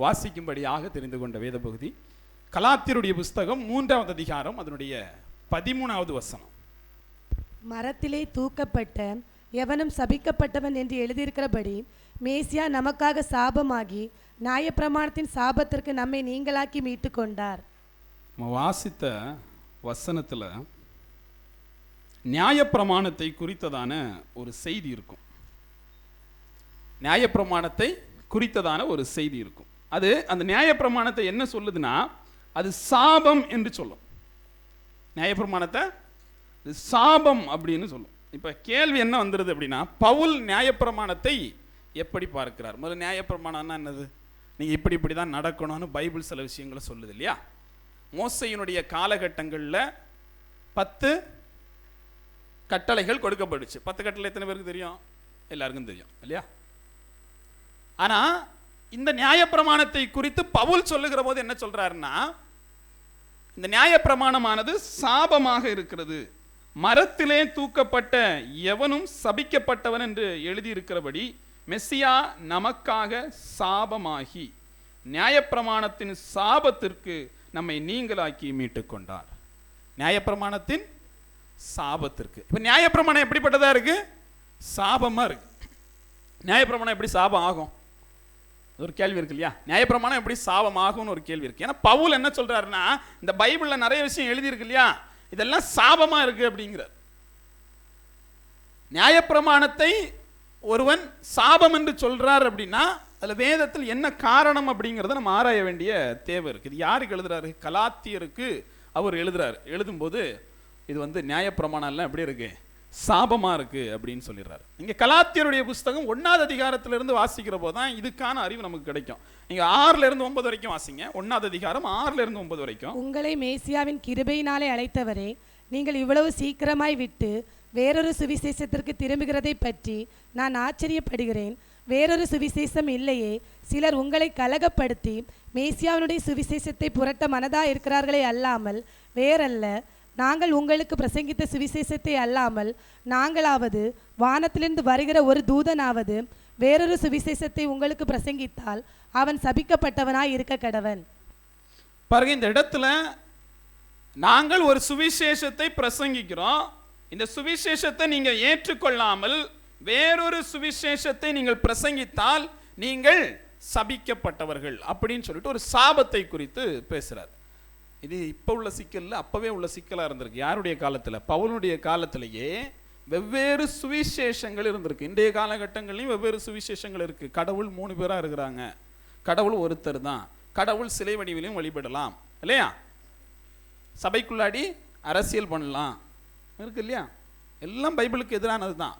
வாசிக்கும்படியாக தெரிந்து கொண்ட வேத பகுதி கலாத்தியருடைய புஸ்தகம் 3வது அதிகாரம் அதனுடைய 13வது வசனம். மரத்திலே தூக்கப்பட்ட எவனும் சபிக்கப்பட்டவன் என்று எழுதியிருக்கிறபடி மேசியா நமக்காக சாபமாகி நியாயப்பிரமாணத்தின் சாபத்திற்கு நம்மை நீங்களாக்கி மீட்டு கொண்டார். நம்ம வாசித்த வசனத்தில் நியாயப்பிரமாணத்தை குறித்ததான ஒரு செய்தி இருக்கும். நியாயப்பிரமாணத்தை குறித்ததான ஒரு செய்தி இருக்கும். அது அந்த நியாயப்பிரமாணத்தை என்ன சொல்லுதுன்னா, அது சாபம் என்று சொல்லும். நியாயப்பிரமாணத்தை சாபம் அப்படின்னு சொல்லும். இப்போ கேள்வி என்ன வந்துடுது அப்படின்னா, பவுல் நியாயப்பிரமாணத்தை எப்படி பார்க்கிறார்? முதல்ல நியாயப்பிரமாணம்னா என்னது? நீங்கள் இப்படி தான் நடக்கணும்னு பைபிள் சில விஷயங்களை சொல்லுது இல்லையா? மோசையினுடைய காலகட்டங்களில் 10 கட்டளைகள் கொடுக்கப்பட்டுச்சு. 10 கட்டளை எத்தனை பேருக்கு தெரியும்? எல்லாருக்கும் தெரியும் இல்லையா? ஆனால் இந்த நியாயப்பிரமாணத்தை குறித்து பவுல் சொல்லுகிற போது என்ன சொல்றாருன்னா, இந்த நியாயப்பிரமாணமானது சாபமாக இருக்கிறது. மரத்திலே தூக்கப்பட்ட எவனும் சபிக்கப்பட்டவன் என்று எழுதியிருக்கிறபடி மெசியா நமக்காக சாபமாகி நியாயப்பிரமாணத்தின் சாபத்திற்கு நம்மை நீங்களாக்கி மீட்டு கொண்டார். நியாயப்பிரமாணத்தின் சாபத்திற்கு. இப்போ நியாயப்பிரமாணம் எப்படிப்பட்டதா இருக்கு? சாபமா இருக்கு. நியாயப்பிரமாணம் எப்படி சாபம் ஆகும்? ஒரு கேள்வி இருக்கு இல்லையா? நியாயப்பிரமாணம் எப்படி சாபம் ஆகும்னு ஒரு கேள்வி இருக்கு. ஏன்னா பவுல் என்ன சொல்றாருன்னா, இந்த பைபிள்ல நிறைய விஷயம் எழுதியிருக்கு இல்லையா, இதெல்லாம் சாபமா இருக்கு அப்படிங்கிறார். நியாயப்பிரமாணத்தை ஒருவன் சாபம் என்று சொல்றார் அப்படின்னா அதுல வேதத்தில் என்ன காரணம் அப்படிங்கிறத நம்ம ஆராய வேண்டிய தேவை இருக்கு. இது யாருக்கு எழுதுறாரு? கலாத்தியருக்கு அவர் எழுதுறாரு. எழுதும்போது இது நியாயப்பிரமாணம் எல்லாம் எப்படி இருக்கு? சாபமா இருக்கு அப்படின்னு சொல்லிடுறாரு. நீங்க கலாத்தியருடைய புஸ்தகம் 1வது அதிகாரத்திலிருந்து வாசிக்கிற போதுதான் இதுக்கான அறிவு நமக்கு கிடைக்கும். நீங்க 6ல இருந்து 9 வரைக்கும் வாசிங்க. 1வது அதிகாரம் 6ல இருந்து 9 வரைக்கும். உங்களை மேசியாவின் கிருபையினாலே அழைத்தவரே, நீங்கள் இவ்வளவு சீக்கிரமாய் விட்டு வேறொரு சுவிசேஷத்திற்கு திரும்புகிறதை பற்றி நான் ஆச்சரியப்படுகிறேன். வேறொரு சுவிசேஷம் இல்லையே. சிலர் உங்களை கலகப்படுத்தி மேசியாவினுடைய சுவிசேஷத்தை புரட்ட மனதா இருக்கிறார்களே அல்லாமல் வேறல்ல. நாங்கள் உங்களுக்கு பிரசங்கித்த சுவிசேஷத்தை அல்லாமல் நாங்களாவது வானத்திலிருந்து வருகிற ஒரு தூதனாவது வேறொரு சுவிசேஷத்தை உங்களுக்கு பிரசங்கித்தால் அவன் சபிக்கப்பட்டவனாய் இருக்க கடவன். பாருங்க, இந்த இடத்துல நாங்கள் ஒரு சுவிசேஷத்தை பிரசங்கிக்கிறோம். இந்த சுவிசேஷத்தை நீங்க ஏற்றுக்கொள்ளாமல் வேறொரு சுவிசேஷத்தை நீங்கள் பிரசங்கித்தால் நீங்கள் சபிக்கப்பட்டவர்கள் அப்படின்னு சொல்லிட்டு ஒரு சாபத்தை குறித்து பேசுறார். இது இப்போ உள்ள சிக்கல்ல அப்பவே உள்ள சிக்கலா இருந்திருக்கு. யாருடைய காலத்துல? பவுலுடைய காலத்திலேயே வெவ்வேறு சுவிசேஷங்கள் இருந்திருக்கு. இன்றைய காலகட்டங்களையும் வெவ்வேறு சுவிசேஷங்கள் இருக்கு. கடவுள் 3 பேரா இருக்கிறாங்க. கடவுள் ஒருத்தர் தான். கடவுள் சிலை வடிவிலையும் வழிபடலாம் இல்லையா? சபைக்குள்ளாடி அரசியல் பண்ணலாம் இருக்கு இல்லையா? எல்லாம் பைபிளுக்கு எதிரானது தான்.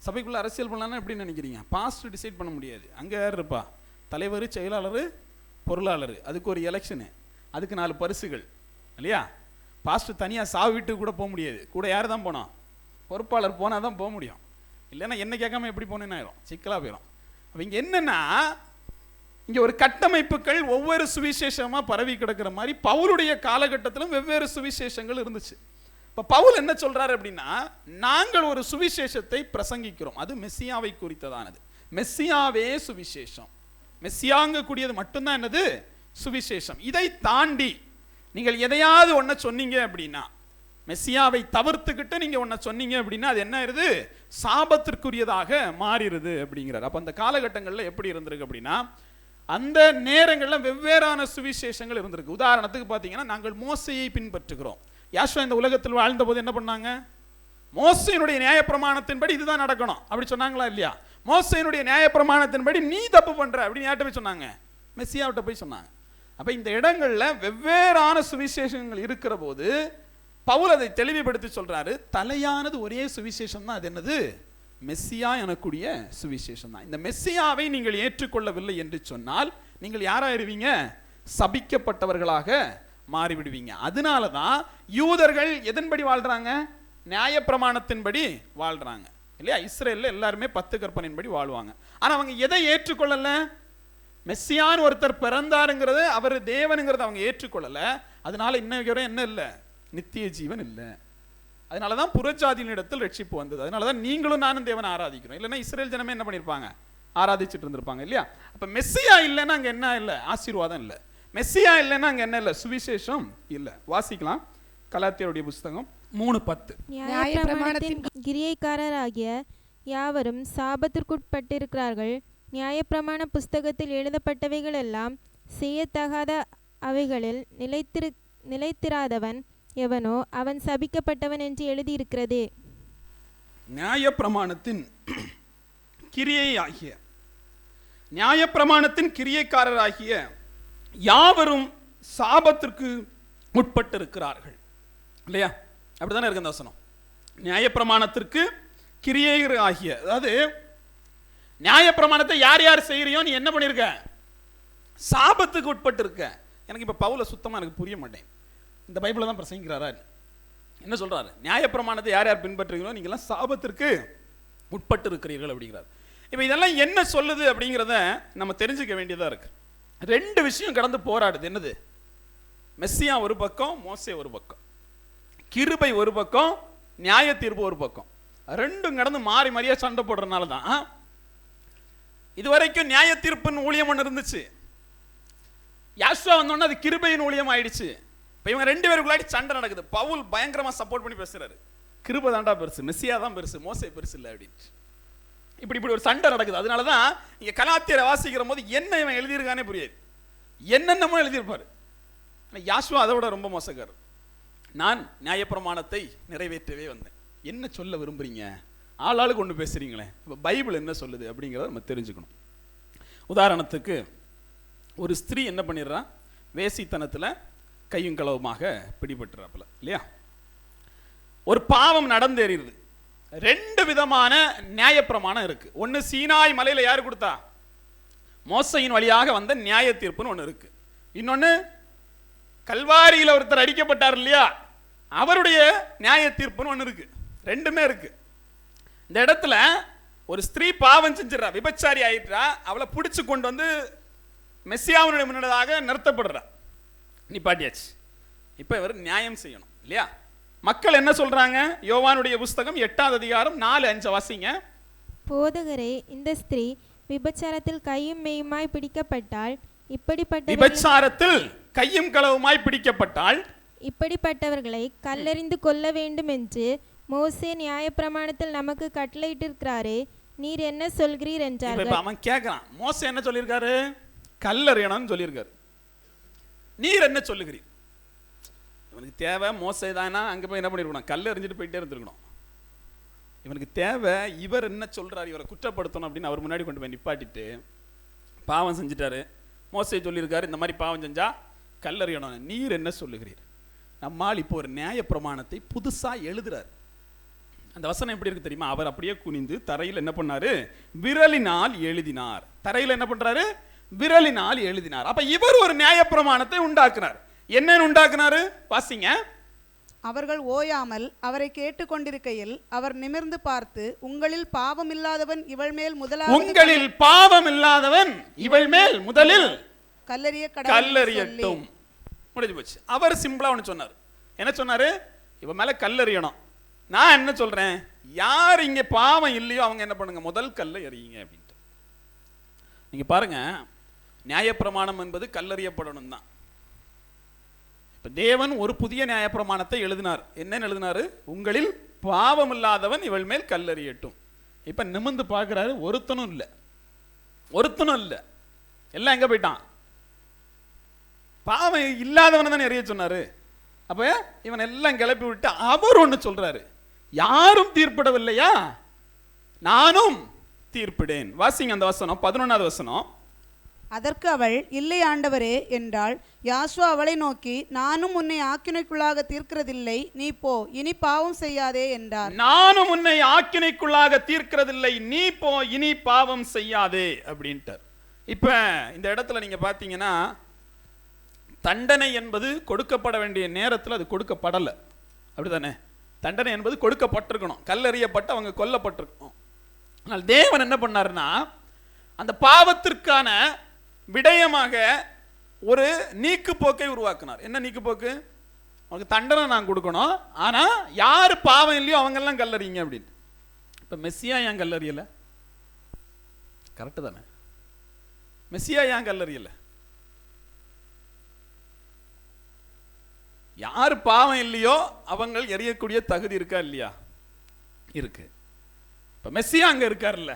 சபைக்குள்ள அரசியல் பண்ணலாம்னா எப்படி நினைக்கிறீங்க? பாஸ்டர் டிசைட் பண்ண முடியாது. அங்கே யார் இருப்பா? தலைவர், செயலாளர், பொருளாளர். அதுக்கு ஒரு எலெக்ஷனு, அதுக்கு 4 பரிசுகள் இல்லையா? பாஸ்டர் தனியாக சாவு வீட்டுக்கு கூட போக முடியாது. கூட யார் தான் போனோம்? பொறுப்பாளர் போனால் தான் போக முடியும். இல்லைன்னா என்ன கேட்காம எப்படி போனேன்னு ஆயிரும், சிக்கலாக போயிடும். அப்போ இங்கே என்னன்னா, இங்கே ஒரு கட்டமைப்புகள் ஒவ்வொரு சுவிசேஷமாக பரவி கிடக்கிற மாதிரி பவுலுடைய காலகட்டத்திலும் வெவ்வேறு சுவிசேஷங்கள் இருந்துச்சு. இப்போ பவுல் என்ன சொல்றாரு அப்படின்னா, நாங்கள் ஒரு சுவிசேஷத்தை பிரசங்கிக்கிறோம். அது மெஸ்ஸியாவை குறித்ததானது. மெஸ்ஸியாவே சுவிசேஷம். மெஸ்ஸியாங்க கூடியது மட்டும்தான் என்னது? சுவிசேஷம். இதை தாண்டி நீங்கள் எதையாவது ஒன்றை சொன்னீங்க அப்படின்னா, மெஸ்ஸியாவை தவிர்த்துக்கிட்டு நீங்க ஒன்றை சொன்னீங்க அப்படின்னா அது என்ன ஆயிருது? சாபத்திற்குரியதாக மாறிடுது அப்படிங்கிறார். அப்போ அந்த காலகட்டங்களில் எப்படி இருந்திருக்கு அப்படின்னா, அந்த நேரங்களில் வெவ்வேறான சுவிசேஷங்கள் இருந்திருக்கு. உதாரணத்துக்கு பார்த்தீங்கன்னா, நாங்கள் மோசையை பின்பற்றுகிறோம். யாஷுவா இந்த உலகத்தில் வாழ்ந்த போது என்ன பண்ணாங்க? மோசையினுடைய நியாயப்பிரமாணத்தின்படி இதுதான் நடக்கணும் அப்படி சொன்னாங்களா இல்லையா? மோசையினுடைய நியாயப்பிரமாணத்தின்படி நீ தப்பு பண்ற அப்படின்னு யார்கிட்ட போய் சொன்னாங்க? மெஸ்ஸியாவிட்ட போய் சொன்னாங்க. அப்ப இந்த இடங்கள்ல வெவ்வேறான சுவிசேஷங்கள் இருக்கிற போது பவுல் அதை தெளிவுபடுத்தி சொல்றாரு. தலையானது ஒரே சுவிசேஷம் தான். அது என்னது? மெஸ்ஸியா எனக்கூடிய சுவிசேஷம் தான். இந்த மெஸ்ஸியாவை நீங்கள் ஏற்றுக்கொள்ளவில்லை என்று சொன்னால் நீங்கள் யாராயிருவீங்க? சபிக்கப்பட்டவர்களாக மாறிவிடுவீங்க. அதனால தான் யூதர்கள் எதன்படி வாழ்றாங்க? நியாயப்பிரமாணத்தின்படி வாழ்றாங்க இல்லையா? இஸ்ரேல்ல எல்லாருமே 10 கற்பனையின்படி வாழ்வாங்க. ஆனா அவங்க எதை ஏற்றுக்கொள்ளல? மெஸ்ஸியான் ஒருத்தர் பிறந்தாருங்கிறது, அவர் தேவனுங்கிறத அவங்க ஏற்றுக்கொள்ளல. அதனால இன்னும் என்ன இல்லை? நித்திய ஜீவன் இல்லை. அதனாலதான் புறஜாதியினிடத்தில் ரட்சிப்பு வந்தது. அதனாலதான் நீங்களும் நானும் தேவனை ஆராதிக்கிறோம். இல்லைன்னா இஸ்ரேல் ஜனமே என்ன பண்ணிருப்பாங்க? ஆராதிச்சுட்டு இருந்திருப்பாங்க இல்லையா? அப்ப மெஸ்ஸியா இல்லைன்னா அங்க என்ன இல்லை? ஆசீர்வாதம் இல்லை. மெஸ்ஸியா இல்லைன்னா அங்க என்ன இல்லை? சுவிசேஷம் இல்லை. வாசிக்கலாம் கலாத்தியருடைய புஸ்தகம் 3:10. நியாயப்பிரமாணத்தின் கிரியைக்காரராகிய யாவரும் சாபத்திற்குட்பட்டிருக்கிறார்கள். நியாயப்பிரமாண புஸ்தகத்தில் எழுதப்பட்டவைகள் எல்லாம் செய்யத்தகாத அவைகளில் நிலைத்திராதவன் எவனோ அவன் சபிக்கப்பட்டவன் என்று எழுதியிருக்கிறதே. நியாயப்பிரமாணத்தின் கிரியையாகிய நியாயப்பிரமாணத்தின் கிரியைக்காரராகிய யாவரும் சாபத்திற்கு உட்பட்டிருக்கிறார்கள் இல்லையா? அப்படித்தானே இருக்கு அந்த வசனம். நியாயப்பிரமாணத்திற்கு கிரியைகள் ஆகிய, அதாவது நியாயப்பிரமாணத்தை யார் யார் செய்யறியோ நீ என்ன பண்ணிருக்க? சாபத்துக்கு உட்பட்டு இருக்க. எனக்கு இப்ப பவுல சுத்தமா எனக்கு புரிய மாட்டேன். இந்த பைபிளை தான் பிரசங்கிக்கிறாரா? என்ன சொல்றாரு? நியாயப்பிரமாணத்தை யார் யார் பின்பற்றுகிறோம் நீங்களாம் சாபத்திற்கு உட்பட்டு இருக்கிறீர்கள் அப்படிங்கிறார். இப்ப இதெல்லாம் என்ன சொல்லுது அப்படிங்கிறத நம்ம தெரிஞ்சுக்க வேண்டியதா இருக்கு. ரெண்டு விஷயம் கடந்து போராடுது. என்னது? மெஸ்ஸியா ஒரு பக்கம், மோசே ஒரு பக்கம். கிருபை ஒரு பக்கம், நியாய தீர்ப்பு ஒரு பக்கம். ரெண்டும் கடந்து மாறி மாறியா சண்டை போடுறதுனால தான் இதுவரைக்கும் நியாய தீர்ப்பின் ஊழியம் ஒன்று இருந்துச்சு. யாசுவா வந்தோன்னா அது கிருபையின் ஊழியம் ஆயிடுச்சு. இப்போ இவங்க ரெண்டு பேருக்குள்ளாடி சண்டை நடக்குது. பவுல் பயங்கரமா சப்போர்ட் பண்ணி பேசுறாரு. கிருபை தாண்டா பெருசு, மெஸ்ஸியா தான் பெருசு, மோசே பெருசு இல்லை அப்படின்னு. இப்படி ஒரு சண்டை நடக்குது. அதனால தான் இங்க கலாத்தியரை வாசிக்கிற போது என்ன இவன் எழுதியிருக்கானே புரியாது. என்னென்னமோ எழுதியிருப்பாரு. யாசுவா அதை விட ரொம்ப மோசக்காரர். நான் நியாயப்பிரமாணத்தை நிறைவேற்றவே வந்தேன். என்ன சொல்ல விரும்புறீங்க? ஆளாளுக்கு ஒன்று பேசுறீங்களே. இப்போ பைபிள் என்ன சொல்லுது அப்படிங்கிறத நம்ம தெரிஞ்சுக்கணும். உதாரணத்துக்கு ஒரு ஸ்திரீ என்ன பண்ணிடுறா? வேசித்தனத்தில் கையும் களவுமாக பிடிபட்டுறாப்புல இல்லையா? ஒரு பாவம் நடந்தேறிடுது. ரெண்டு விதமான நியாயப்பிரமாணம் இருக்கு. ஒன்று சீனாய் மலையில் யார் கொடுத்தா? மோசையின் வழியாக வந்த நியாய தீர்ப்புன்னு ஒன்று இருக்கு. இன்னொன்று கல்வாரியில் ஒருத்தர் அடிக்கப்பட்டார் இல்லையா, அவருடைய நியாய தீர்ப்புன்னு ஒன்று இருக்கு. ரெண்டுமே இருக்கு. இந்த இடத்துல ஒரு ஸ்திரீ பாவம் செஞ்சிடறா, விபச்சாரி ஆயிட்டா, அவளை பிடிச்சு கொண்டு வந்து மெஸ்ஸியாவுடைய முன்னதாக நிறுத்தப்படுறா. நிப்பாட்டியாச்சு. இப்போ இவர் நியாயம் செய்யணும் இல்லையா? மக்கள் என்ன சொல்றாங்க? யோவானுடைய புஸ்தகம் 8ஆம் அதிகாரம் 4-5 வாசிங்க. போதகரே, இந்த ஸ்திரீ விபச்சாரத்தில் கையும் மெய்யுமாய் பிடிக்கப்பட்டால் விபச்சாரத்தில் கையும் களவுமாய் பிடிக்கப்பட்டால் இப்படிப்பட்டவர்களை கல்லெறிந்து கொல்ல வேண்டும் என்று மோசே நியாயப்பிரமாணத்தில் நமக்கு கட்டளையிட்டிருக்கிறாரே, நீர் என்ன சொல்கிறீர் என்றார்கள். அவன் கேட்கிறான், மோசே என்ன சொல்லியிருக்காரு? கல்லெறியணும்னு சொல்லியிருக்காரு. நீர் என்ன சொல்லுகிறீர்? இவனுக்கு தேவை மோசே தானா, அங்கே போய் என்ன பண்ணிருக்கணும்? கல் எறிஞ்சிட்டு போயிட்டே இருந்திருக்கணும். இவனுக்கு தேவை இவர் என்ன சொல்றாரு, இவரை குற்றப்படுத்தணும் அப்படின்னு அவர் முன்னாடி கொண்டு போய் நிப்பாட்டிட்டு, பாவம் செஞ்சுட்டாரு, மோசே சொல்லியிருக்காரு இந்த மாதிரி பாவம் செஞ்சா கல்லெறியணும், நீர் என்ன சொல்லுகிறீர்? நம்மால் இப்போ ஒரு நியாய பிரமாணத்தை புதுசா எழுதுறாரு. அந்த வசனம் எப்படி இருக்கு தெரியுமா? அவர் அப்படியே குனிந்து தரையில் என்ன பண்ணாரு? விரலினால் எழுதினார். தரையில் என்ன பண்றாரு? விரலினால் எழுதினார். அப்ப இவர் ஒரு நியாய பிரமாணத்தை உண்டாக்குனார். என்னன்னு உண்டாக்குனாரு? வாசிங்க. அவர்கள் ஓயாமல் அவரை கேட்டுக்கொண்டிருக்கையில் அவர் நிமிர்ந்து பார்த்து, உங்களில் பாவம் இல்லாதவன் இவள் மேல் முதலில் கல்லெறியட்டும். முடிஞ்சு போச்சு. அவர் சிம்பிளா ஒன்று சொன்னார். என்ன சொன்னாரு? இவ மேல கல்லெறியணும். நான் என்ன சொல்றேன்? யார் இங்க பாவம் இல்லையோ அவங்க என்ன பண்ணுங்க? முதல் கல்லை எறியுங்க அப்படின்ட்டு. நீங்க பாருங்க, நியாயப்பிரமாணம் என்பது கல்லெறியப்படணும் தான். இப்ப தேவன் ஒரு புதிய நியாயப்பிரமாணத்தை எழுதினார். என்னன்னு எழுதினாரு? உங்களில் பாவம் இல்லாதவன் இவள் மேல் கல்லெறியட்டும். இப்ப நிமிர்ந்து பார்க்கிறாரு, ஒருத்தனும் இல்லை. எல்லாம் எங்க போயிட்டான்? பாவம் இல்லாதவனை தான் எறிய சொன்னாரு. அப்ப இவன் எல்லாம் கிளப்பி விட்டு அவர் ஒன்று சொல்றாரு, யாரும் தீர்ப்பிடவில்லையா, நானும் தீர்ப்பிடேன். வாசிங்க அந்த வசனம், 11வது வசனம். அதற்கு அவள், இல்லை ஆண்டவரே என்றாள். யாசுவா அவளை நோக்கி, நானும் உன்னை ஆக்கினைக்குள்ளாக தீர்க்கிறதில்லை, நீ போ, இனி பாவம் செய்யாதே என்றார். நானும் உன்னை ஆக்கினைக்குள்ளாக தீர்க்கிறதில்லை, நீ போ, இனி பாவம் செய்யாதே அப்படின்ட்டார். இப்ப இந்த இடத்துல நீங்க பாத்தீங்கன்னா, தண்டனை என்பது கொடுக்கப்பட வேண்டிய நேரத்தில் அது கொடுக்கப்படலை. அப்படிதானே? தண்டனை என்பது கொடுக்கப்பட்டிருக்கணும், கல்லெறியப்பட்டு அவங்க கொல்லப்பட்டிருக்கணும். ஆனால் தேவன் என்ன பண்ணாருன்னா, அந்த பாவத்திற்கான விடயமாக ஒரு நீக்கு போக்கை உருவாக்கினார். என்ன நீக்கு போக்கு? அவங்களுக்கு தண்டனை நான் கொடுக்கணும், ஆனா யாரு பாவம் இல்லையோ அவங்க எல்லாம் கல்லறிங்க அப்படின்னு. இப்ப மெஸ்ஸியா ஏன் கல்லறியல? கரெக்டு தானே? மெஸ்ஸியா ஏன் கல்லறியல? யார் பாவம் இல்லையோ அவங்க எரியக்கூடிய தகுதி இருக்கா இல்லையா? இருக்கு. இப்ப மெஸ்ஸியா அங்க இருக்காருல்ல,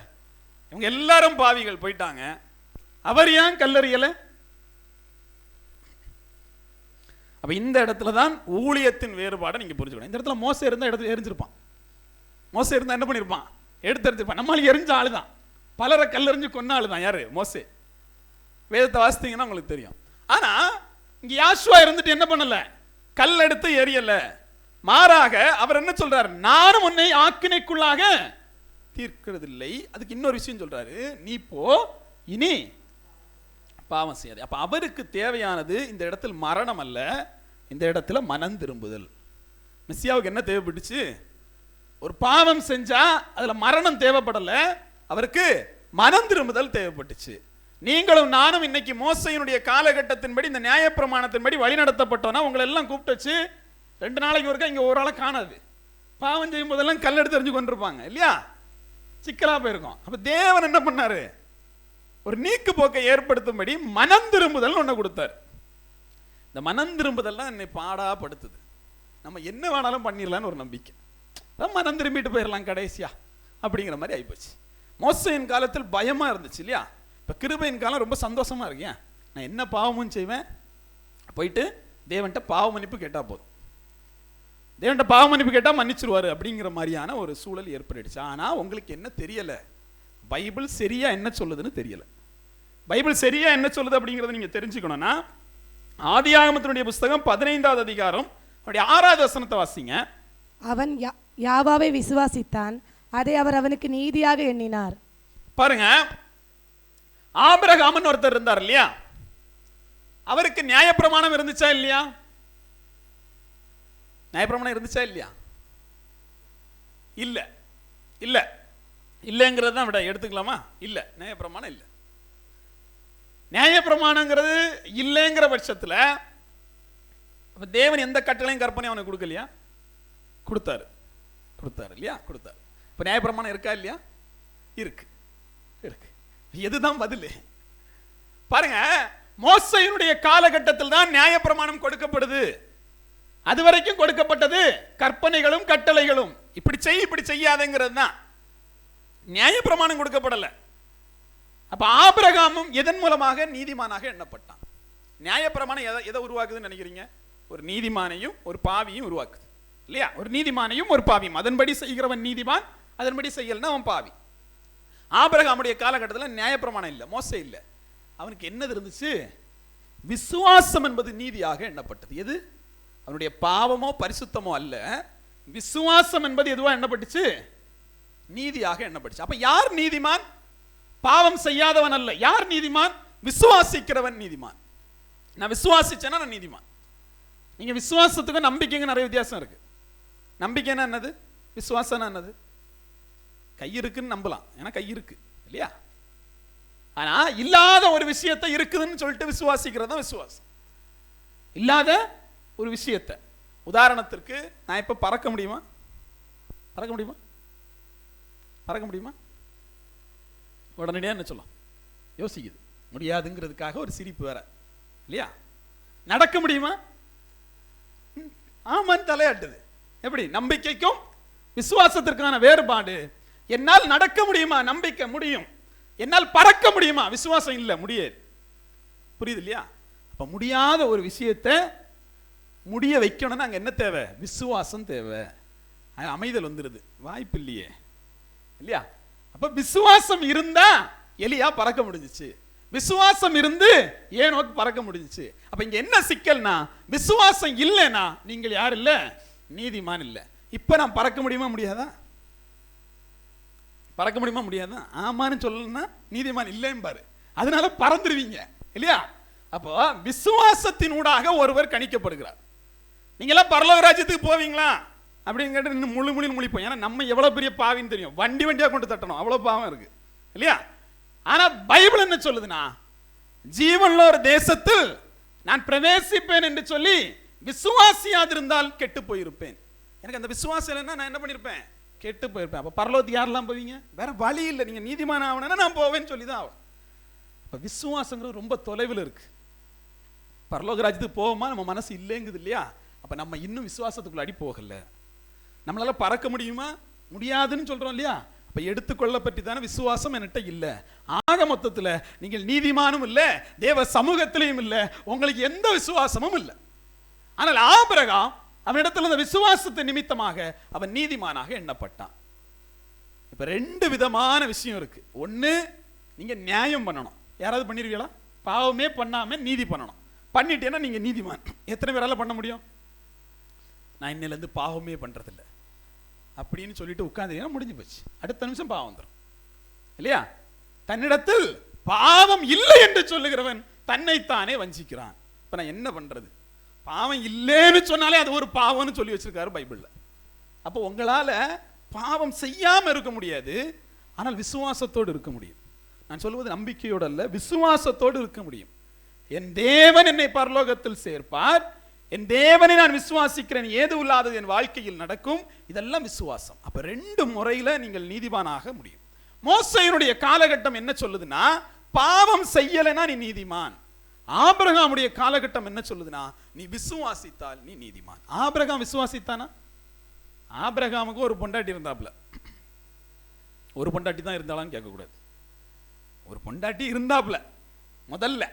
இவங்க எல்லாரும் பாவிகள் போயிட்டாங்க, அவர் ஏன் கல்லறியல? அப்ப இந்த இடத்துல தான் ஊழியத்தின் வேறுபாடை நீங்க புரிஞ்சுக்கணும். இந்த இடத்துல மோசே இருந்தா இடத்துல எரிஞ்சிருப்பான். மோசே இருந்தா என்ன பண்ணிருப்பான்? எடுத்தெறிஞ்சிருப்பான். நம்மளால எரிஞ்ச ஆளுதான், பலரை கல்லெறிஞ்சு கொன்ன ஆளுதான். யாரு? மோசே. வேதத்தை வாசித்தீங்கன்னா உங்களுக்கு தெரியும். ஆனா இங்க யாசுவா இருந்துட்டு என்ன பண்ணல? கல் எடுத்து எரியல. மாறாக அவர் என்ன சொல்றாரு? நானும் உன்னை ஆக்கினைக்குள்ளாக தீர்க்கிறதில்லை. அதுக்கு இன்னொரு விஷயம் சொல்றாரு, நீ போ, இனி பாவம் செய்யாது. அப்ப அவருக்கு தேவையானது இந்த இடத்தில் மரணம் அல்ல, இந்த இடத்துல மனம் திரும்புதல். மெஸ்ஸியாவுக்கு என்ன தேவைப்பட்டுச்சு? ஒரு பாவம் செஞ்சா அதுல மரணம் தேவைப்படல, அவருக்கு மனம் திரும்புதல் தேவைப்பட்டுச்சு. நீங்களும் நானும் இன்னைக்கு மோசையினுடைய காலகட்டத்தின்படி இந்த நியாயப்பிரமாணத்தின்படி வழி நடத்தப்பட்டோம்னா உங்களை எல்லாம் கூப்பிட்டு வச்சு 2 நாளைக்கு ஒருக்கா இங்க ஒரு ஆளை காணாது, பாவம் செய்யும் போதெல்லாம் கல் எடுத்து எறிஞ்சு கொண்டிருப்பாங்க இல்லையா? சிக்கலா போயிருக்கும். அப்ப தேவன் என்ன பண்ணாரு? ஒரு நீக்கு போக்கை ஏற்படுத்தும்படி மனம் திரும்புதல் ஒண்ணு கொடுத்தார். இந்த மனம் திரும்புதல் என்னை பாடாப்படுத்துது. நம்ம என்ன வேணாலும் பண்ணிடலான்னு ஒரு நம்பிக்கை, மனம் திரும்பிட்டு போயிடலாம் கடைசியா அப்படிங்கிற மாதிரி ஆயிப்போச்சு. மோசையின் காலத்தில் பயமா இருந்துச்சு இல்லையா? இப்ப கிருபையின் காலம் ரொம்ப சந்தோஷமா இருக்கு. ஏன்? நான் என்ன பாவமும் செய்வேன், போயிட்டு தேவன்கிட்ட பாவ மன்னிப்பு கேட்டா போதும், தேவன்கிட்ட பாவ மன்னிப்பு கேட்டா மன்னிச்சிருவாரு அப்படிங்கிற மாதிரியான ஒரு சூழல் ஏற்பட்டுச்சு. ஆனா உங்களுக்கு என்ன தெரியல? பைபிள் சரியா என்ன சொல்லுதுன்னு தெரியல. பைபிள் சரியா என்ன சொல்லுது அப்படிங்கறத நீங்க தெரிஞ்சுக்கணும்னா ஆதியாகமத்தினுடைய புஸ்தகம் 15வது அதிகாரம் 6வது வசனத்தை வாசிங்க. அவன் யாவாவை விசுவாசித்தான், அதை அவர் அவனுக்கு நீதியாக எண்ணினார். பாருங்க, ஆபிரகாமன் ஒருத்தர் இருந்தார் இல்லையா? அவருக்கு நியாயப்பிரமாணம் இருந்துச்சா இல்லையா? நியாயப்பிரமாணம் இருந்துச்சா இல்லையா? இல்ல இல்ல இல்லங்கிறது தான் விட எடுத்துக்கலாமா? இல்ல, நியாயப்பிரமாணம் இல்ல. நியாயப்பிரமாணங்கிறது இல்லைங்கிற பட்சத்துல தேவன் எந்த கட்டளையும் கற்பனையும் அவனுக்கு கொடுக்கலையா? கொடுத்தாரு. கொடுத்தாரு இல்லையா? கொடுத்தாரு. இப்ப நியாயப்பிரமாணம் இருக்கா இல்லையா? இருக்கு இருக்கு. எதுதான் பதில்? பாருங்க, மோசையினுடைய காலகட்டத்தில் தான் நியாயப்பிரமாணம் கொடுக்கப்படுது. அது வரைக்கும் கொடுக்கப்பட்டது கற்பனைகளும் கட்டளைகளும், இப்படி செய் இப்படி செய்யாதங்கிறது தான். நியாயப்பிரமாணம் கொடுக்கப்படல. அப்ப ஆபிரகாமும் எதன் மூலமாக நீதிமானாக எண்ணப்பட்டான். நியாயப்பிரமாணம் எதை உருவாக்குதுன்னு நினைக்கிறீங்க? ஒரு நீதிமானையும் ஒரு பாவியும் உருவாக்குது இல்லையா? ஒரு நீதிமானையும் ஒரு பாவியும். அதன்படி செய்கிறவன் நீதிமான், அதன்படி செய்யலன்னா அவன் பாவி. ஆபிரகாமுடைய காலகட்டத்தில் நியாயப்பிரமாணம் இல்லை, மோசே இல்லை. அவனுக்கு என்னது இருந்துச்சு? விசுவாசம் என்பது நீதியாக எண்ணப்பட்டது. எது? அவனுடைய பாவமோ பரிசுத்தமோ அல்ல, விசுவாசம் என்பது எதுவா எண்ணப்பட்டுச்சு? நீதியாக எண்ணப்பட்டுச்சு. அப்ப யார் நீதிமான்? பாவம் செய்யாதவன் அல்ல. யார் நீதிமான்? விசுவாசிக்கிறவன் நீதிமான். நான் விசுவாசிச்சேன்னா நான் நீதிமான். நீங்க விசுவாசத்துக்கும் நம்பிக்கைக்கும் நிறைய வித்தியாசம் இருக்கு. நம்பிக்கைன்னா என்னது? விசுவாசம்னா என்னது? கை இருக்குன்னு நம்பலாம், ஏன்னா கை இருக்கு இல்லையா? ஆனா இல்லாத ஒரு விஷயத்தை இருக்குதுன்னு சொல்லிட்டு விசுவாசிக்கிறது தான் விசுவாசம். இல்லாத ஒரு விஷயத்தை, உதாரணத்திற்கு நான் இப்ப பறக்க முடியுமா? பறக்க முடியுமா? பறக்க முடியுமா? உடனடியாக என்ன சொல்லலாம்? யோசிக்குது. முடியாதுங்கிறதுக்காக ஒரு சிரிப்பு வேற இல்லையா? நடக்க முடியுமா? ஆமான்னு தலையாட்டுது. எப்படி? நம்பிக்கைக்கும் விசுவாசத்திற்கான வேறுபாடு. என்னால் நடக்க முடியுமா? நம்பிக்கை முடியும். என்னால் பறக்க முடியுமா? விசுவாசம் இல்லை, முடியாது. புரியுது இல்லையா? அப்ப முடியாத ஒரு விஷயத்தை முடிய வைக்கணும்னா அங்க என்ன தேவை? விசுவாசம் தேவை. அமைதல் வந்துருது, வாய்ப்பு இல்லையே இல்லையா? அப்ப விசுவாசம் இருந்தா எலியா பறக்க முடிஞ்சிச்சு, விசுவாசம் இருந்து ஏனோக்கு பறக்க முடிஞ்சிச்சு. அப்ப இங்க என்ன சிக்கல்னா, விசுவாசம் இல்லைனா நீங்கள் யார் இல்ல? நீதிமான் இல்ல. இப்ப நான் பறக்க முடியுமா முடியாதா? பறக்க முடியுமா முடியாதா? ஆமான்னு சொல்லணும்னா நீதிமான் இல்லைன்னு பாரு, அதனால பறந்துருவீங்க இல்லையா? அப்போ விசுவாசத்தினூடாக ஒருவர் கணிக்கப்படுகிறார். நீங்களாம் பரலோக ராஜ்யத்துக்கு போவீங்களா அப்படின்னு கேட்டு இன்னும் முழின்னு முழிப்போம். ஏன்னா நம்ம எவ்வளவு பெரிய பாவின்னு தெரியும், வண்டி வண்டியா கொண்டு தட்டணும், அவ்வளவு பாவம் இருக்கு இல்லையா? ஆனா பைபிள் என்ன சொல்லுதுன்னா, ஜீவன்ல ஒரு தேசத்தில் நான் பிரவேசிப்பேன் என்று சொல்லி விசுவாசியாதிருந்தால் கெட்டு போயிருப்பேன். எனக்கு அந்த விசுவாசம் இல்லைன்னா நான் என்ன பண்ணிருப்பேன்? கெட்டு போயிருப்பேன். அப்போ பரலோகத்துக்கு யாரெல்லாம் போவீங்க? வேற வழி இல்லை. நீங்கள் நீதிமான் ஆகணும்னா நான் போவேன்னு சொல்லி தான் ஆகும். இப்போ விசுவாசங்கிறது ரொம்ப தொலைவில் இருக்கு. பரலோக ராஜ்யத்துக்கு போவோமா? நம்ம மனசு இல்லைங்குது இல்லையா? அப்போ நம்ம இன்னும் விசுவாசத்துக்குள்ள அடி போகல. நம்மளால பறக்க முடியுமா? முடியாதுன்னு சொல்றோம் இல்லையா? அப்ப எடுத்துக்கொள்ள பற்றி தானே விசுவாசம் என்கிட்ட இல்லை. ஆக மொத்தத்தில் நீங்கள் நீதிமானும் இல்லை, தேவ சமூகத்திலையும் இல்லை, உங்களுக்கு எந்த விசுவாசமும் இல்லை. ஆனால் ஆபிரகாம் அவனிடத்தில் அந்த விசுவாசத்தை நிமித்தமாக அவன் நீதிமானாக எண்ணப்பட்டான். இப்ப ரெண்டு விதமான விஷயம் இருக்கு. ஒன்று, நீங்க நியாயம் பண்ணணும். யாராவது பண்ணிருக்கீங்களா? பாவமே பண்ணாம நீதி பண்ணணும். பண்ணிட்டேன்னா நீங்க நீதிமான். எத்தனை பேரால பண்ண முடியும்? நான் இன்னிலிருந்து பாவமே பண்றதில்ல அப்படின்னு சொல்லிட்டு உட்கார்ந்து முடிஞ்சு போச்சு. அடுத்த நிமிஷம் பாவம் வந்துடும் இல்லையா? தன்னிடத்தில் பாவம் இல்லை என்று சொல்லுகிறவன் தன்னைத்தானே வஞ்சிக்கிறான். இப்ப நான் என்ன பண்றது? பாவம் இல்லைன்னு சொன்னாலே அது ஒரு பாவம்னு சொல்லி வச்சிருக்காரு பைபிள்ல. அப்போ உங்களால பாவம் செய்யாம இருக்க முடியாது, ஆனால் விசுவாசத்தோடு இருக்க முடியும். நான் சொல்வது நம்பிக்கையோடு அல்ல, விசுவாசத்தோடு இருக்க முடியும். என் தேவன் என்னை பரலோகத்தில் சேர்ப்பார், என் தேவனை நான் விசுவாசிக்கிறேன், ஏது இல்லாதது என் வாழ்க்கையில் நடக்கும். இதெல்லாம் விசுவாசம். அப்ப ரெண்டு முறையில நீங்கள் நீதிமானாக முடியும். மோசேயினுடைய காலகட்டம் என்ன சொல்லுதுன்னா, பாவம் செய்யலைன்னா நீ நீதிமான். ஆபிரகாமுடைய காலகட்டம் என்ன சொல்லுதுன்னா, நீ விசுவாசித்தால் நீ நீதிமான். ஆபிரகாம் விசுவாசித்தானா? ஆபிரகாமுக்கு ஒரு பொண்டாட்டி இருந்தாப்ல. ஒரு பொண்டாட்டி தான் இருந்தாலும் கேட்கக்கூடாது, ஒரு பொண்டாட்டி இருந்தாப்ல முதல்ல.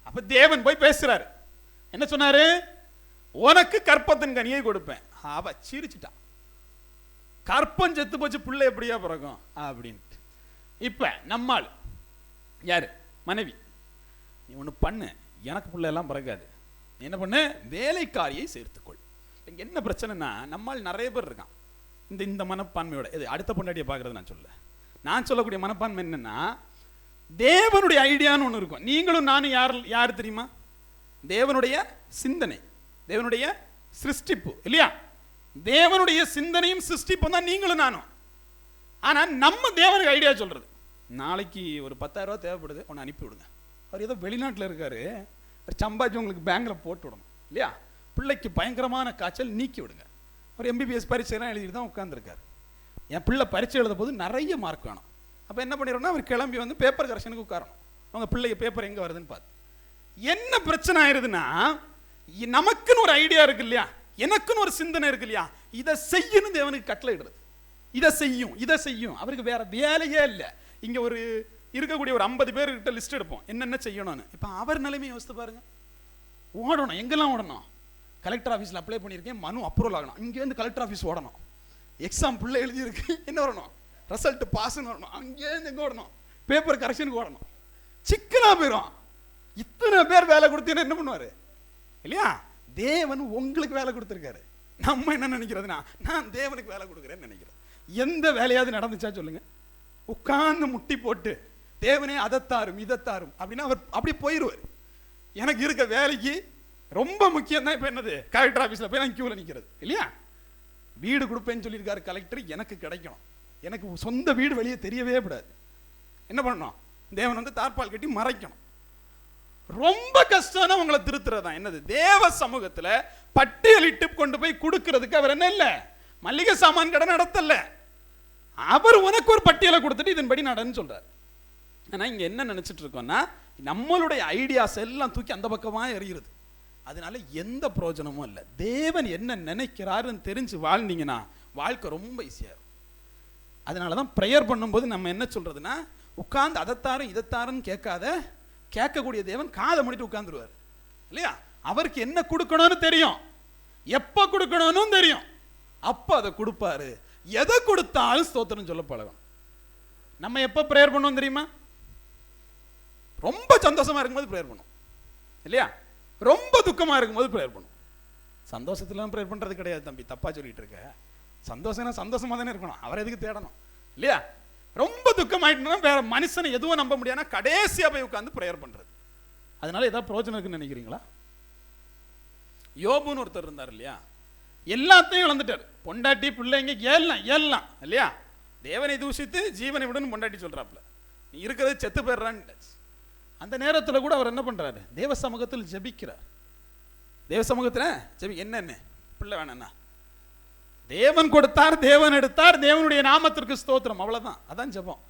அப்ப தேவன் போய் பேசுறாரு. என்ன சொன்னாரு? உனக்கு கற்பத்தின் கனியை கொடுப்பேன். அவ சிரிச்சுட்டான். கற்பம் செத்து போச்சு, பிள்ளை எப்படியா பிறக்கும் அப்படின்ட்டு. இப்ப நம்மால் யாரு? மனைவி. நீ ஒண்ணு பண்ணு, எனக்கு பிள்ளை எல்லாம் பிறக்காது, நீ என்ன பண்ணு, வேலைக்காரியை சேர்த்துக்கொள். இங்க என்ன பிரச்சனைனா, நம்மால் நிறைய பேர் இருக்கான் இந்த மனப்பான்மையோட. இது அடுத்த பொண்டாட்டியை பார்க்கறது நான் சொல்ல. நான் சொல்லக்கூடிய மனப்பான்மை என்னன்னா, தேவனுடைய ஐடியான்னு ஒன்று இருக்கும். நீங்களும் நானும் யார் தெரியுமா? தேவனுடைய சிந்தனை, தேவனுடைய சிருஷ்டிப்பு இல்லையா? தேவனுடைய சிந்தனையும் சிருஷ்டிப்பும் தான் நீங்களும் நானும். ஆனா நம்ம தேவனுக்கு ஐடியா சொல்றது, நாளைக்கு ஒரு 10,000 ரூபாய் தேவைப்படுது, உன்னை அனுப்பி விடுங்க. அவர் ஏதோ வெளிநாட்டில் இருக்காரு, சம்பாதிச்சு உங்களுக்கு பேங்க்ல போட்டு விடணும் இல்லையா? பிள்ளைக்கு பயங்கரமான காய்ச்சல், நீக்கி விடுங்க. ஒரு MBBS பரீட்சைலாம் எழுதிட்டு தான் உட்கார்ந்துருக்காரு. என் பிள்ளை பரீட்சை எழுத போது நிறைய மார்க் வேணும். அப்போ என்ன பண்ணிடுறோம்னா, அவர் கிளம்பி வந்து பேப்பர் கரெக்ஷனுக்கு உட்காரணும். அவங்க பிள்ளைக்கு பேப்பர் எங்கே வருதுன்னு பார்த்து. என்ன பிரச்சனை ஆயிருதுன்னா, நமக்குன்னு ஒரு ஐடியா இருக்கு இல்லையா, எனக்குன்னு ஒரு சிந்தனை இருக்கு இல்லையா, இதை செய்யணும் தேவனுக்கு கட்டளை இடுறது. இதை செய்யும். அவருக்கு வேற வேலையே இல்லை. இங்க ஒரு இருக்கக்கூடிய ஒரு 50 பேர்கிட்ட லிஸ்ட் எடுப்போம் என்னென்ன செய்யணும்னு. இப்போ அவர் நிலைமையை யோசித்து பாருங்க. ஓடணும், எங்கெல்லாம் ஓடணும்? கலெக்டர் ஆஃபீஸில் அப்ளை பண்ணியிருக்கேன், மனு அப்ரூவல் ஆகணும், இங்கேருந்து கலெக்டர் ஆஃபீஸ் ஓடணும். எக்ஸாம் பிள்ளை எழுதியிருக்கு, என்ன வரணும்? ரிசல்ட் பாஸ்ன்னு வரணும், அங்கேருந்து எங்கே ஓடணும்? பேப்பர் கரெக்ஷனுக்கு ஓடணும். சிக்கனா போயிடும். இத்தனை பேர் வேலை கொடுத்தீங்கன்னா என்ன பண்ணுவாரு இல்லையா? தேவன் உங்களுக்கு வேலை கொடுத்துருக்காரு. நம்ம என்ன நினைக்கிறதுனா, நான் தேவனுக்கு வேலை கொடுக்குறேன்னு நினைக்கிறேன். எந்த வேலையாவது நடந்துச்சா சொல்லுங்க? உட்கார்ந்து முட்டி போட்டு தேவனே அதைத்தாரும் இதைத்தாரும் அப்படின்னா அவர் அப்படி போயிடுவார். எனக்கு இருக்க வேலைக்கு ரொம்ப முக்கியம் தான் இப்போ என்னது, கலெக்டர் ஆஃபீஸில் போய் நான் கியூவில் நிற்கிறது இல்லையா? வீடு கொடுப்பேன்னு சொல்லியிருக்காரு கலெக்டர், எனக்கு கிடைக்கணும். எனக்கு சொந்த வீடு வெளியே தெரியவே கூடாது. என்ன பண்ணணும்? தேவன் வந்து தார்பால் கட்டி மறைக்கணும். ரொம்ப கஷ்டம் உங்களை திருத்துறதா என்னது, தேவ சமூகத்தில் பட்டியலிட்டு கொண்டு போய் கொடுக்கறதுக்கு அவர் என்ன இல்லை, மல்லிகை சாமான் கடை நடத்தல. அவர் உனக்கு ஒரு பட்டியலை கொடுத்துட்டு இதன்படி நடன்னு சொல்றாரு. ஆனா இங்க என்ன நினைச்சிட்டு இருக்கோம்னா, நம்மளுடைய ஐடியாஸ் எல்லாம் தூக்கி அந்த பக்கமா எறிகிறது. அதனால எந்த பிரயோஜனமும் இல்லை. தேவன் என்ன நினைக்கிறாருன்னு தெரிஞ்சு வாழ்ந்தீங்கன்னா வாழ்க்கை ரொம்ப ஈஸியா இருக்கும். அதனாலதான் ப்ரேயர் பண்ணும்போது நம்ம என்ன சொல்றதுன்னா, உட்கார்ந்து அதைத்தாரும் இதைத்தாருன்னு கேட்கக்கூடிய தேவன் காதை மூடிட்டு உட்கார்ந்துருவார் இல்லையா? அவருக்கு என்ன கொடுக்கணும்னு தெரியும், எப்ப கொடுக்கணும்னு தெரியும், அப்ப அதை கொடுப்பாரு. எதை கொடுத்தாலும் ஸ்தோத்திரம் சொல்ல பழகும். நம்ம எப்ப ப்ரேயர் பண்ணுவோம் தெரியுமா? ரொம்ப சந்தோஷமா இருக்கும்போது ப்ரேயர் பண்ணுவோம் இல்லையா? ரொம்ப துக்கமா இருக்கும்போது ப்ரேயர் பண்ணுவோம். சந்தோஷத்துல ப்ரேயர் பண்றது கிடையாது தம்பி, தப்பா சொல்லிட்டு இருக்க. சந்தோஷம்னா சந்தோஷமா தானே இருக்கணும், அவர் எதுக்கு தேடணும் இல்லையா? ரொம்ப துக்கமாயிட்டுனா வேற மனுஷனை எதுவும் நம்ப முடியாதுன்னா கடைசியா போய் உட்கார்ந்து ப்ரேயர் பண்றது. அதனால ஏதாவது பிரயோஜனம் இருக்குன்னு நினைக்கிறீங்களா? யோபுன்னு ஒருத்தர் இருந்தார் இல்லையா, எல்லாத்தையும் இழந்துட்டார். பொண்டாட்டி பிள்ளைங்க ஏல்லாம் இல்லையா? தேவனை தூஷித்து ஜீவனை விடுன்னு பொண்டாட்டி சொல்றாப்ல, நீ இருக்கிறது செத்து போயிடுறான்னு. அந்த நேரத்தில் கூட அவர் என்ன பண்றாரு? தேவ சமூகத்தில் ஜெபிக்கிறார். தேவ சமூகத்தில் என்ன பிள்ளை வேணா, தேவன் கொடுத்தார், தேவன் எடுத்தார், தேவனுடைய நாமத்திற்கு ஸ்தோத்திரம், அவ்வளவுதான். அதான் ஜெபம்.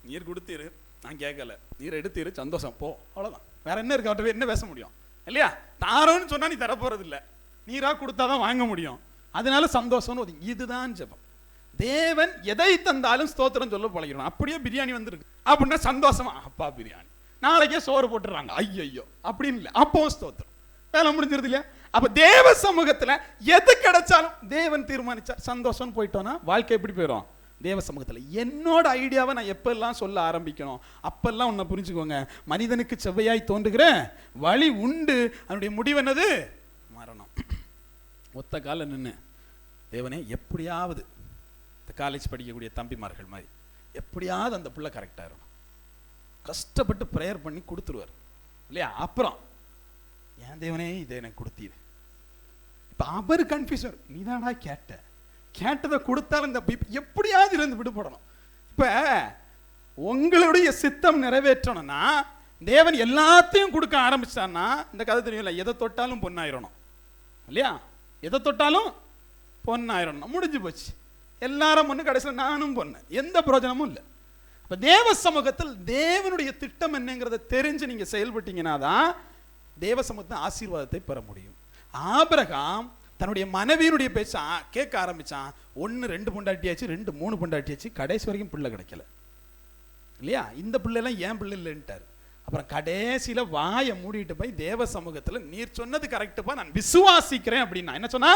நீர் கொடுத்தீரு, நான் கேட்கல, நீர் எடுத்தீரு, சந்தோஷம், போ, அவ்வளவுதான். வேற என்ன இருக்கு? அவர்கிட்ட என்ன பேச முடியும் இல்லையா? தாரோன்னு சொன்னா நீ தரப்போறது இல்லை, நீரா கொடுத்தாதான் வாங்க முடியும். அதனால சந்தோஷம்னு ஒதுங்கி, இதுதான் ஜெபம். தேவன் எதை தந்தாலும் ஸ்தோத்திரம் சொல்ல பழகிறோம். அப்படியே பிரியாணி வந்திருக்கு அப்படின்னா சந்தோஷமா, அப்பா பிரியாணி, நாளைக்கே சோறு போட்டுறாங்க, ஐயோ அப்படின்னு இல்லை, அப்பவும் ஸ்தோத்திரம், வேலை முடிஞ்சிருது இல்லையா? அப்ப தேவ சமூகத்துல எது கிடைச்சாலும் தேவன் தீர்மானிச்சார், சந்தோஷம் போயிட்டோம்னா வாழ்க்கை எப்படி போயிடும்? தேவ சமூகத்துல என்னோட ஐடியாவை நான் எப்பெல்லாம் சொல்ல ஆரம்பிக்கணும் அப்பெல்லாம் உன்னை புரிஞ்சுக்கோங்க, மனிதனுக்கு செவ்வையாய் தோன்றுகிற வழி உண்டு, அதனுடைய முடிவு என்னது? மரணம். ஒத்த கால நின்று தேவனே எப்படியாவது இந்த காலேஜ் படிக்கக்கூடிய தம்பிமார்கள் மாதிரி எப்படியாவது அந்த பிள்ளை கரெக்டாக இருக்கணும், கஷ்டப்பட்டு ப்ரேயர் பண்ணி கொடுத்துருவார் இல்லையா? அப்புறம் ஏன் தேவனே இதை எனக்கு கொடுத்தீரு, இப்போ அவர் கன்ஃபியூஷன், நீதானா கேட்டதை கொடுத்தாலும் இந்த எப்படியாவது இருந்து விடுபடணும். இப்போ உங்களுடைய சித்தம் நிறைவேற்றணும்னா தேவன் எல்லாத்தையும் கொடுக்க ஆரம்பிச்சான்னா இந்த கதை தெரியல, எதை தொட்டாலும் பொண்ணாயிரணும் இல்லையா? எதை தொட்டாலும் பொண்ணாயிரணும், முடிஞ்சு போச்சு. எல்லாரும் பொண்ணு, கடைசியில் நானும் பொண்ணு, எந்த பிரயோஜனமும் இல்லை. இப்போ தேவ சமூகத்தில் தேவனுடைய திட்டம் என்னங்கிறத தெரிஞ்சு நீங்கள் செயல்பட்டீங்கன்னா தான் தேவ சமூகத்தின் ஆசீர்வாதத்தை பெற முடியும். ஆபிரகாம் தன்னுடைய மனைவியினுடைய பேச்ச கேட்க ஆரம்பிச்சான். 1 2 பொண்டாட்டியாச்சு, 2 3 பொண்டாட்டியாச்சு, கடைசி வரைக்கும் பிள்ளை கிடைக்கல இல்லையா? இந்த பிள்ளைலாம் ஏன் பிள்ளை இல்லைன்ட்டார். அப்புறம் கடைசியில வாயை மூடிட்டு போய் தேவ சமூகத்தில் நீர் சொன்னது கரெக்டுப்பா, நான் விசுவாசிக்கிறேன் அப்படின்னா. என்ன சொன்னா?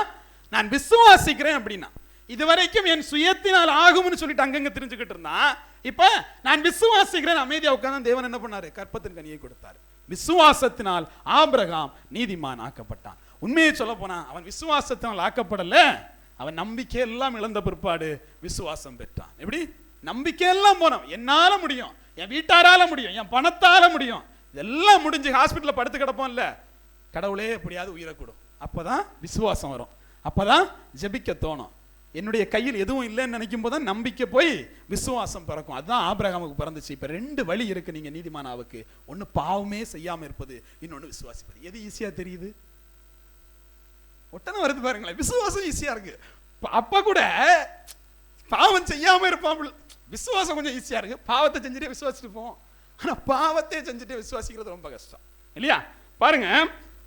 நான் விசுவாசிக்கிறேன் அப்படின்னா. இதுவரைக்கும் என் சுயத்தினால் ஆகும்னு சொல்லிட்டு அங்கங்க தெரிஞ்சுக்கிட்டு இருந்தான். இப்ப நான் விசுவாசிக்கிறேன் அமைதியா உட்கார்ந்து தேவன் என்ன பண்ணாரு? கற்பத்தின் கனியை கொடுத்தாரு. விசுவாசத்தினால் ஆபிரகாம் நீதிமான் ஆக்கப்பட்டான். உண்மையை சொல்ல போனா அவன் விசுவாசத்தினால் ஆக்கப்படல, அவன் நம்பிக்கை எல்லாம் இழந்த பிற்பாடு விசுவாசம் பெற்றான். எப்படி? நம்பிக்கை எல்லாம் போனோம், என்னால முடியும், என் வீட்டாரால முடியும், என் பணத்தால முடியும், இதெல்லாம் முடிஞ்சு ஹாஸ்பிட்டல்ல படுத்து கிடப்போம் இல்ல, கடவுளே எப்படியாவது உயிரை கொடும், அப்பதான் விசுவாசம் வரும், அப்பதான் ஜெபிக்க தோணும். என்னுடைய கையில் எதுவும் இல்லைன்னு நினைக்கும் போது தான் நம்பிக்கை போய் விசுவாசம் பிறக்கும். அதுதான் ஆபிரகாமுக்கு பிறந்துச்சு. இப்ப 2 வழி இருக்கு நீங்க நீதிமானாவுக்கு. ஒன்னு பாவமே செய்யாம இருப்பது, இன்னொன்னு விசுவாசிப்பது. எது ஈஸியா தெரியுது? ஒட்டனை வருது பாருங்களேன், விசுவாசம் ஈஸியா இருக்கு. அப்ப கூட பாவம் செய்யாம இருப்பான், விசுவாசம் கொஞ்சம் ஈஸியா இருக்கு. பாவத்தை செஞ்சுட்டே விசுவாசிட்டு போவோம், ஆனா பாவத்தை செஞ்சுட்டே விசுவாசிக்கிறது ரொம்ப கஷ்டம் இல்லையா? பாருங்க,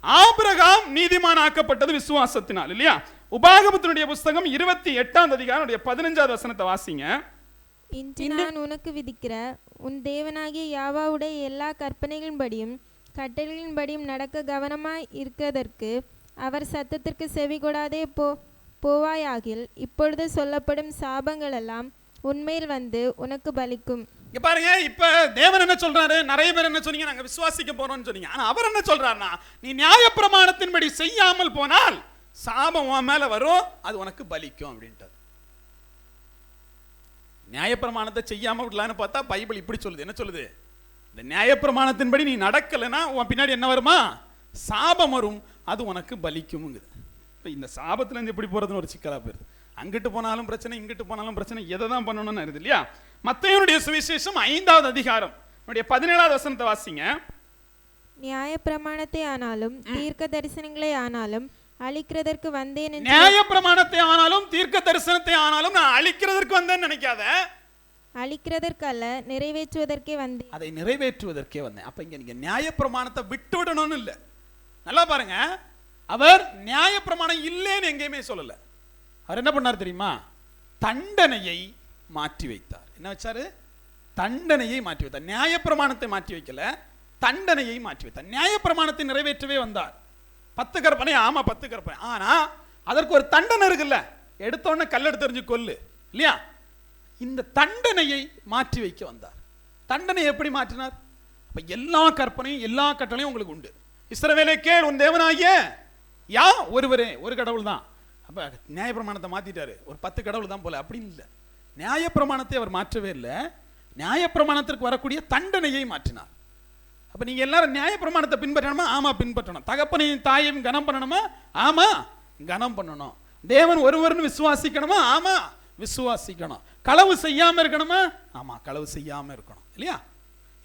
ஆபிரகாம் நீதிமான் ஆக்கப்பட்டது விசுவாசத்தினால் இல்லையா? உபாகமத்தினுடைய புஸ்தகம் 28ஆம் அதிகாரம் 15வது வசனத்தை வாசிங்க. இன்று நான் உனக்கு விதிக்கிற உன் தேவனாகிய யெகோவாவுடைய எல்லா கற்பனைகளின்படியும் கட்டளைகளின்படியும் நடக்க கவனமாய் இருக்கிறதற்கு அவர் சத்தத்திற்கு செவி கொடாதே போவாயாகில் இப்பொழுது சொல்லப்படும் சாபங்கள் எல்லாம் உன்மேல் வந்து உனக்கு பலிக்கும். இங்க பாருங்க, இப்ப தேவன் என்ன சொல்றாரு? நிறைய பேர் என்ன சொன்னீங்க? நாங்க விசுவாசிக்க போறோம்னு சொன்னீங்க. ஆனா அவர் என்ன சொல்றாருன்னா, நீ நியாயப்பிரமாணத்தின்படி செய்யாமல் போனால் சாபம் உன் மேல வரும், அது உனக்கு பலிக்கும் அப்படின்ட்டு. நியாயப்பிரமாணத்தை செய்யாம விடலான்னு பார்த்தா பைபிள் இப்படி சொல்லுது. என்ன சொல்லுது? இந்த நியாயப்பிரமாணத்தின்படி நீ நடக்கலைன்னா உன் பின்னாடி என்ன வருமா? சாபம் வரும், அது உனக்கு பலிக்கும்ங்குது. இந்த சாபத்துல இருந்து எப்படி போறதுன்னு ஒரு சிக்கலா போயிருது. அங்கிட்டு போனாலும் பிரச்சனை, இங்கிட்டு போனாலும் பிரச்சனை, எதை தான் பண்ணணும்னு இருக்குது இல்லையா? மத்தேயுடைய சுவிசேஷம் 5வது அதிகாரம் 17வது வசனத்தை வாசிங்க. நியாயப்பிரமாணத்தை ஆனாலும் தீர்க்க தரிசனங்களை ஆனாலும் அழிக்கிறதற்கு வந்தேன். நியாயப்பிரமாணத்தை ஆனாலும் தீர்க்க தரிசனத்தை ஆனாலும் நான் அழிக்கிறதற்கு வந்தேன்னு நினைக்காத. அழிக்கிறதற்கு அல்ல, நிறைவேற்றுவதற்கே வந்தேன். அதை நிறைவேற்றுவதற்கே வந்தேன். அப்ப இங்க நீங்க நியாயப்பிரமாணத்தை விட்டு விடணும்னு இல்ல. நல்லா பாருங்க, அவர் நியாயப்பிரமாணம் இல்லைன்னு எங்கேயுமே சொல்லல. அவர் என்ன பண்ணார் தெரியுமா? தண்டனையை மாற்றி வைத்தார். என்ன வச்சாரு? தண்டனையை மாற்றி வைத்தார். நியாயப்பிரமாணத்தை மாற்றி வைக்கல, தண்டனையை மாற்றி வைத்தார். நியாயப்பிரமாணத்தை நிறைவேற்றவே வந்தார். 10 கற்பனை, ஆமா 10 கற்பனை, ஆனா அதற்கு ஒரு தண்டனை இருக்குல்ல, எடுத்தோடனே கல்லெடுத்து எறிஞ்சு கொல்லு இல்லையா? இந்த தண்டனையை மாற்றி வைக்க வந்தார். தண்டனை எப்படி மாற்றினார்? அப்ப எல்லா கற்பனையும் எல்லா கட்டளையும் உங்களுக்கு உண்டு. இஸ்ரவேலே கேள், உன் தேவனாகிய யா ஒருவரே, ஒரு கடவுள் தான். அப்ப நியாயப்பிரமாணத்தை மாத்திட்டாரு, ஒரு 10 கடவுள் தான் போல அப்படின்னு இல்லை. நியாயப்பிரமாணத்தை அவர் மாற்றவே இல்லை, நியாயப்பிரமாணத்திற்கு வரக்கூடிய தண்டனையை மாற்றினார். அப்ப நீங்க எல்லாரும் நியாயப்பிரமாணத்தை பின்பற்றணுமா? ஆமா பின்பற்றணும். தகப்பனையும் தாயையும் கனம் பண்ணணுமா? ஆமா கனம் பண்ணணும். தேவன் ஒருவர்னு விசுவாசிக்கணுமா? ஆமா விசுவாசிக்கணும். களவு செய்யாம இருக்கணுமா? ஆமா களவு செய்யாம இருக்கணும் இல்லையா?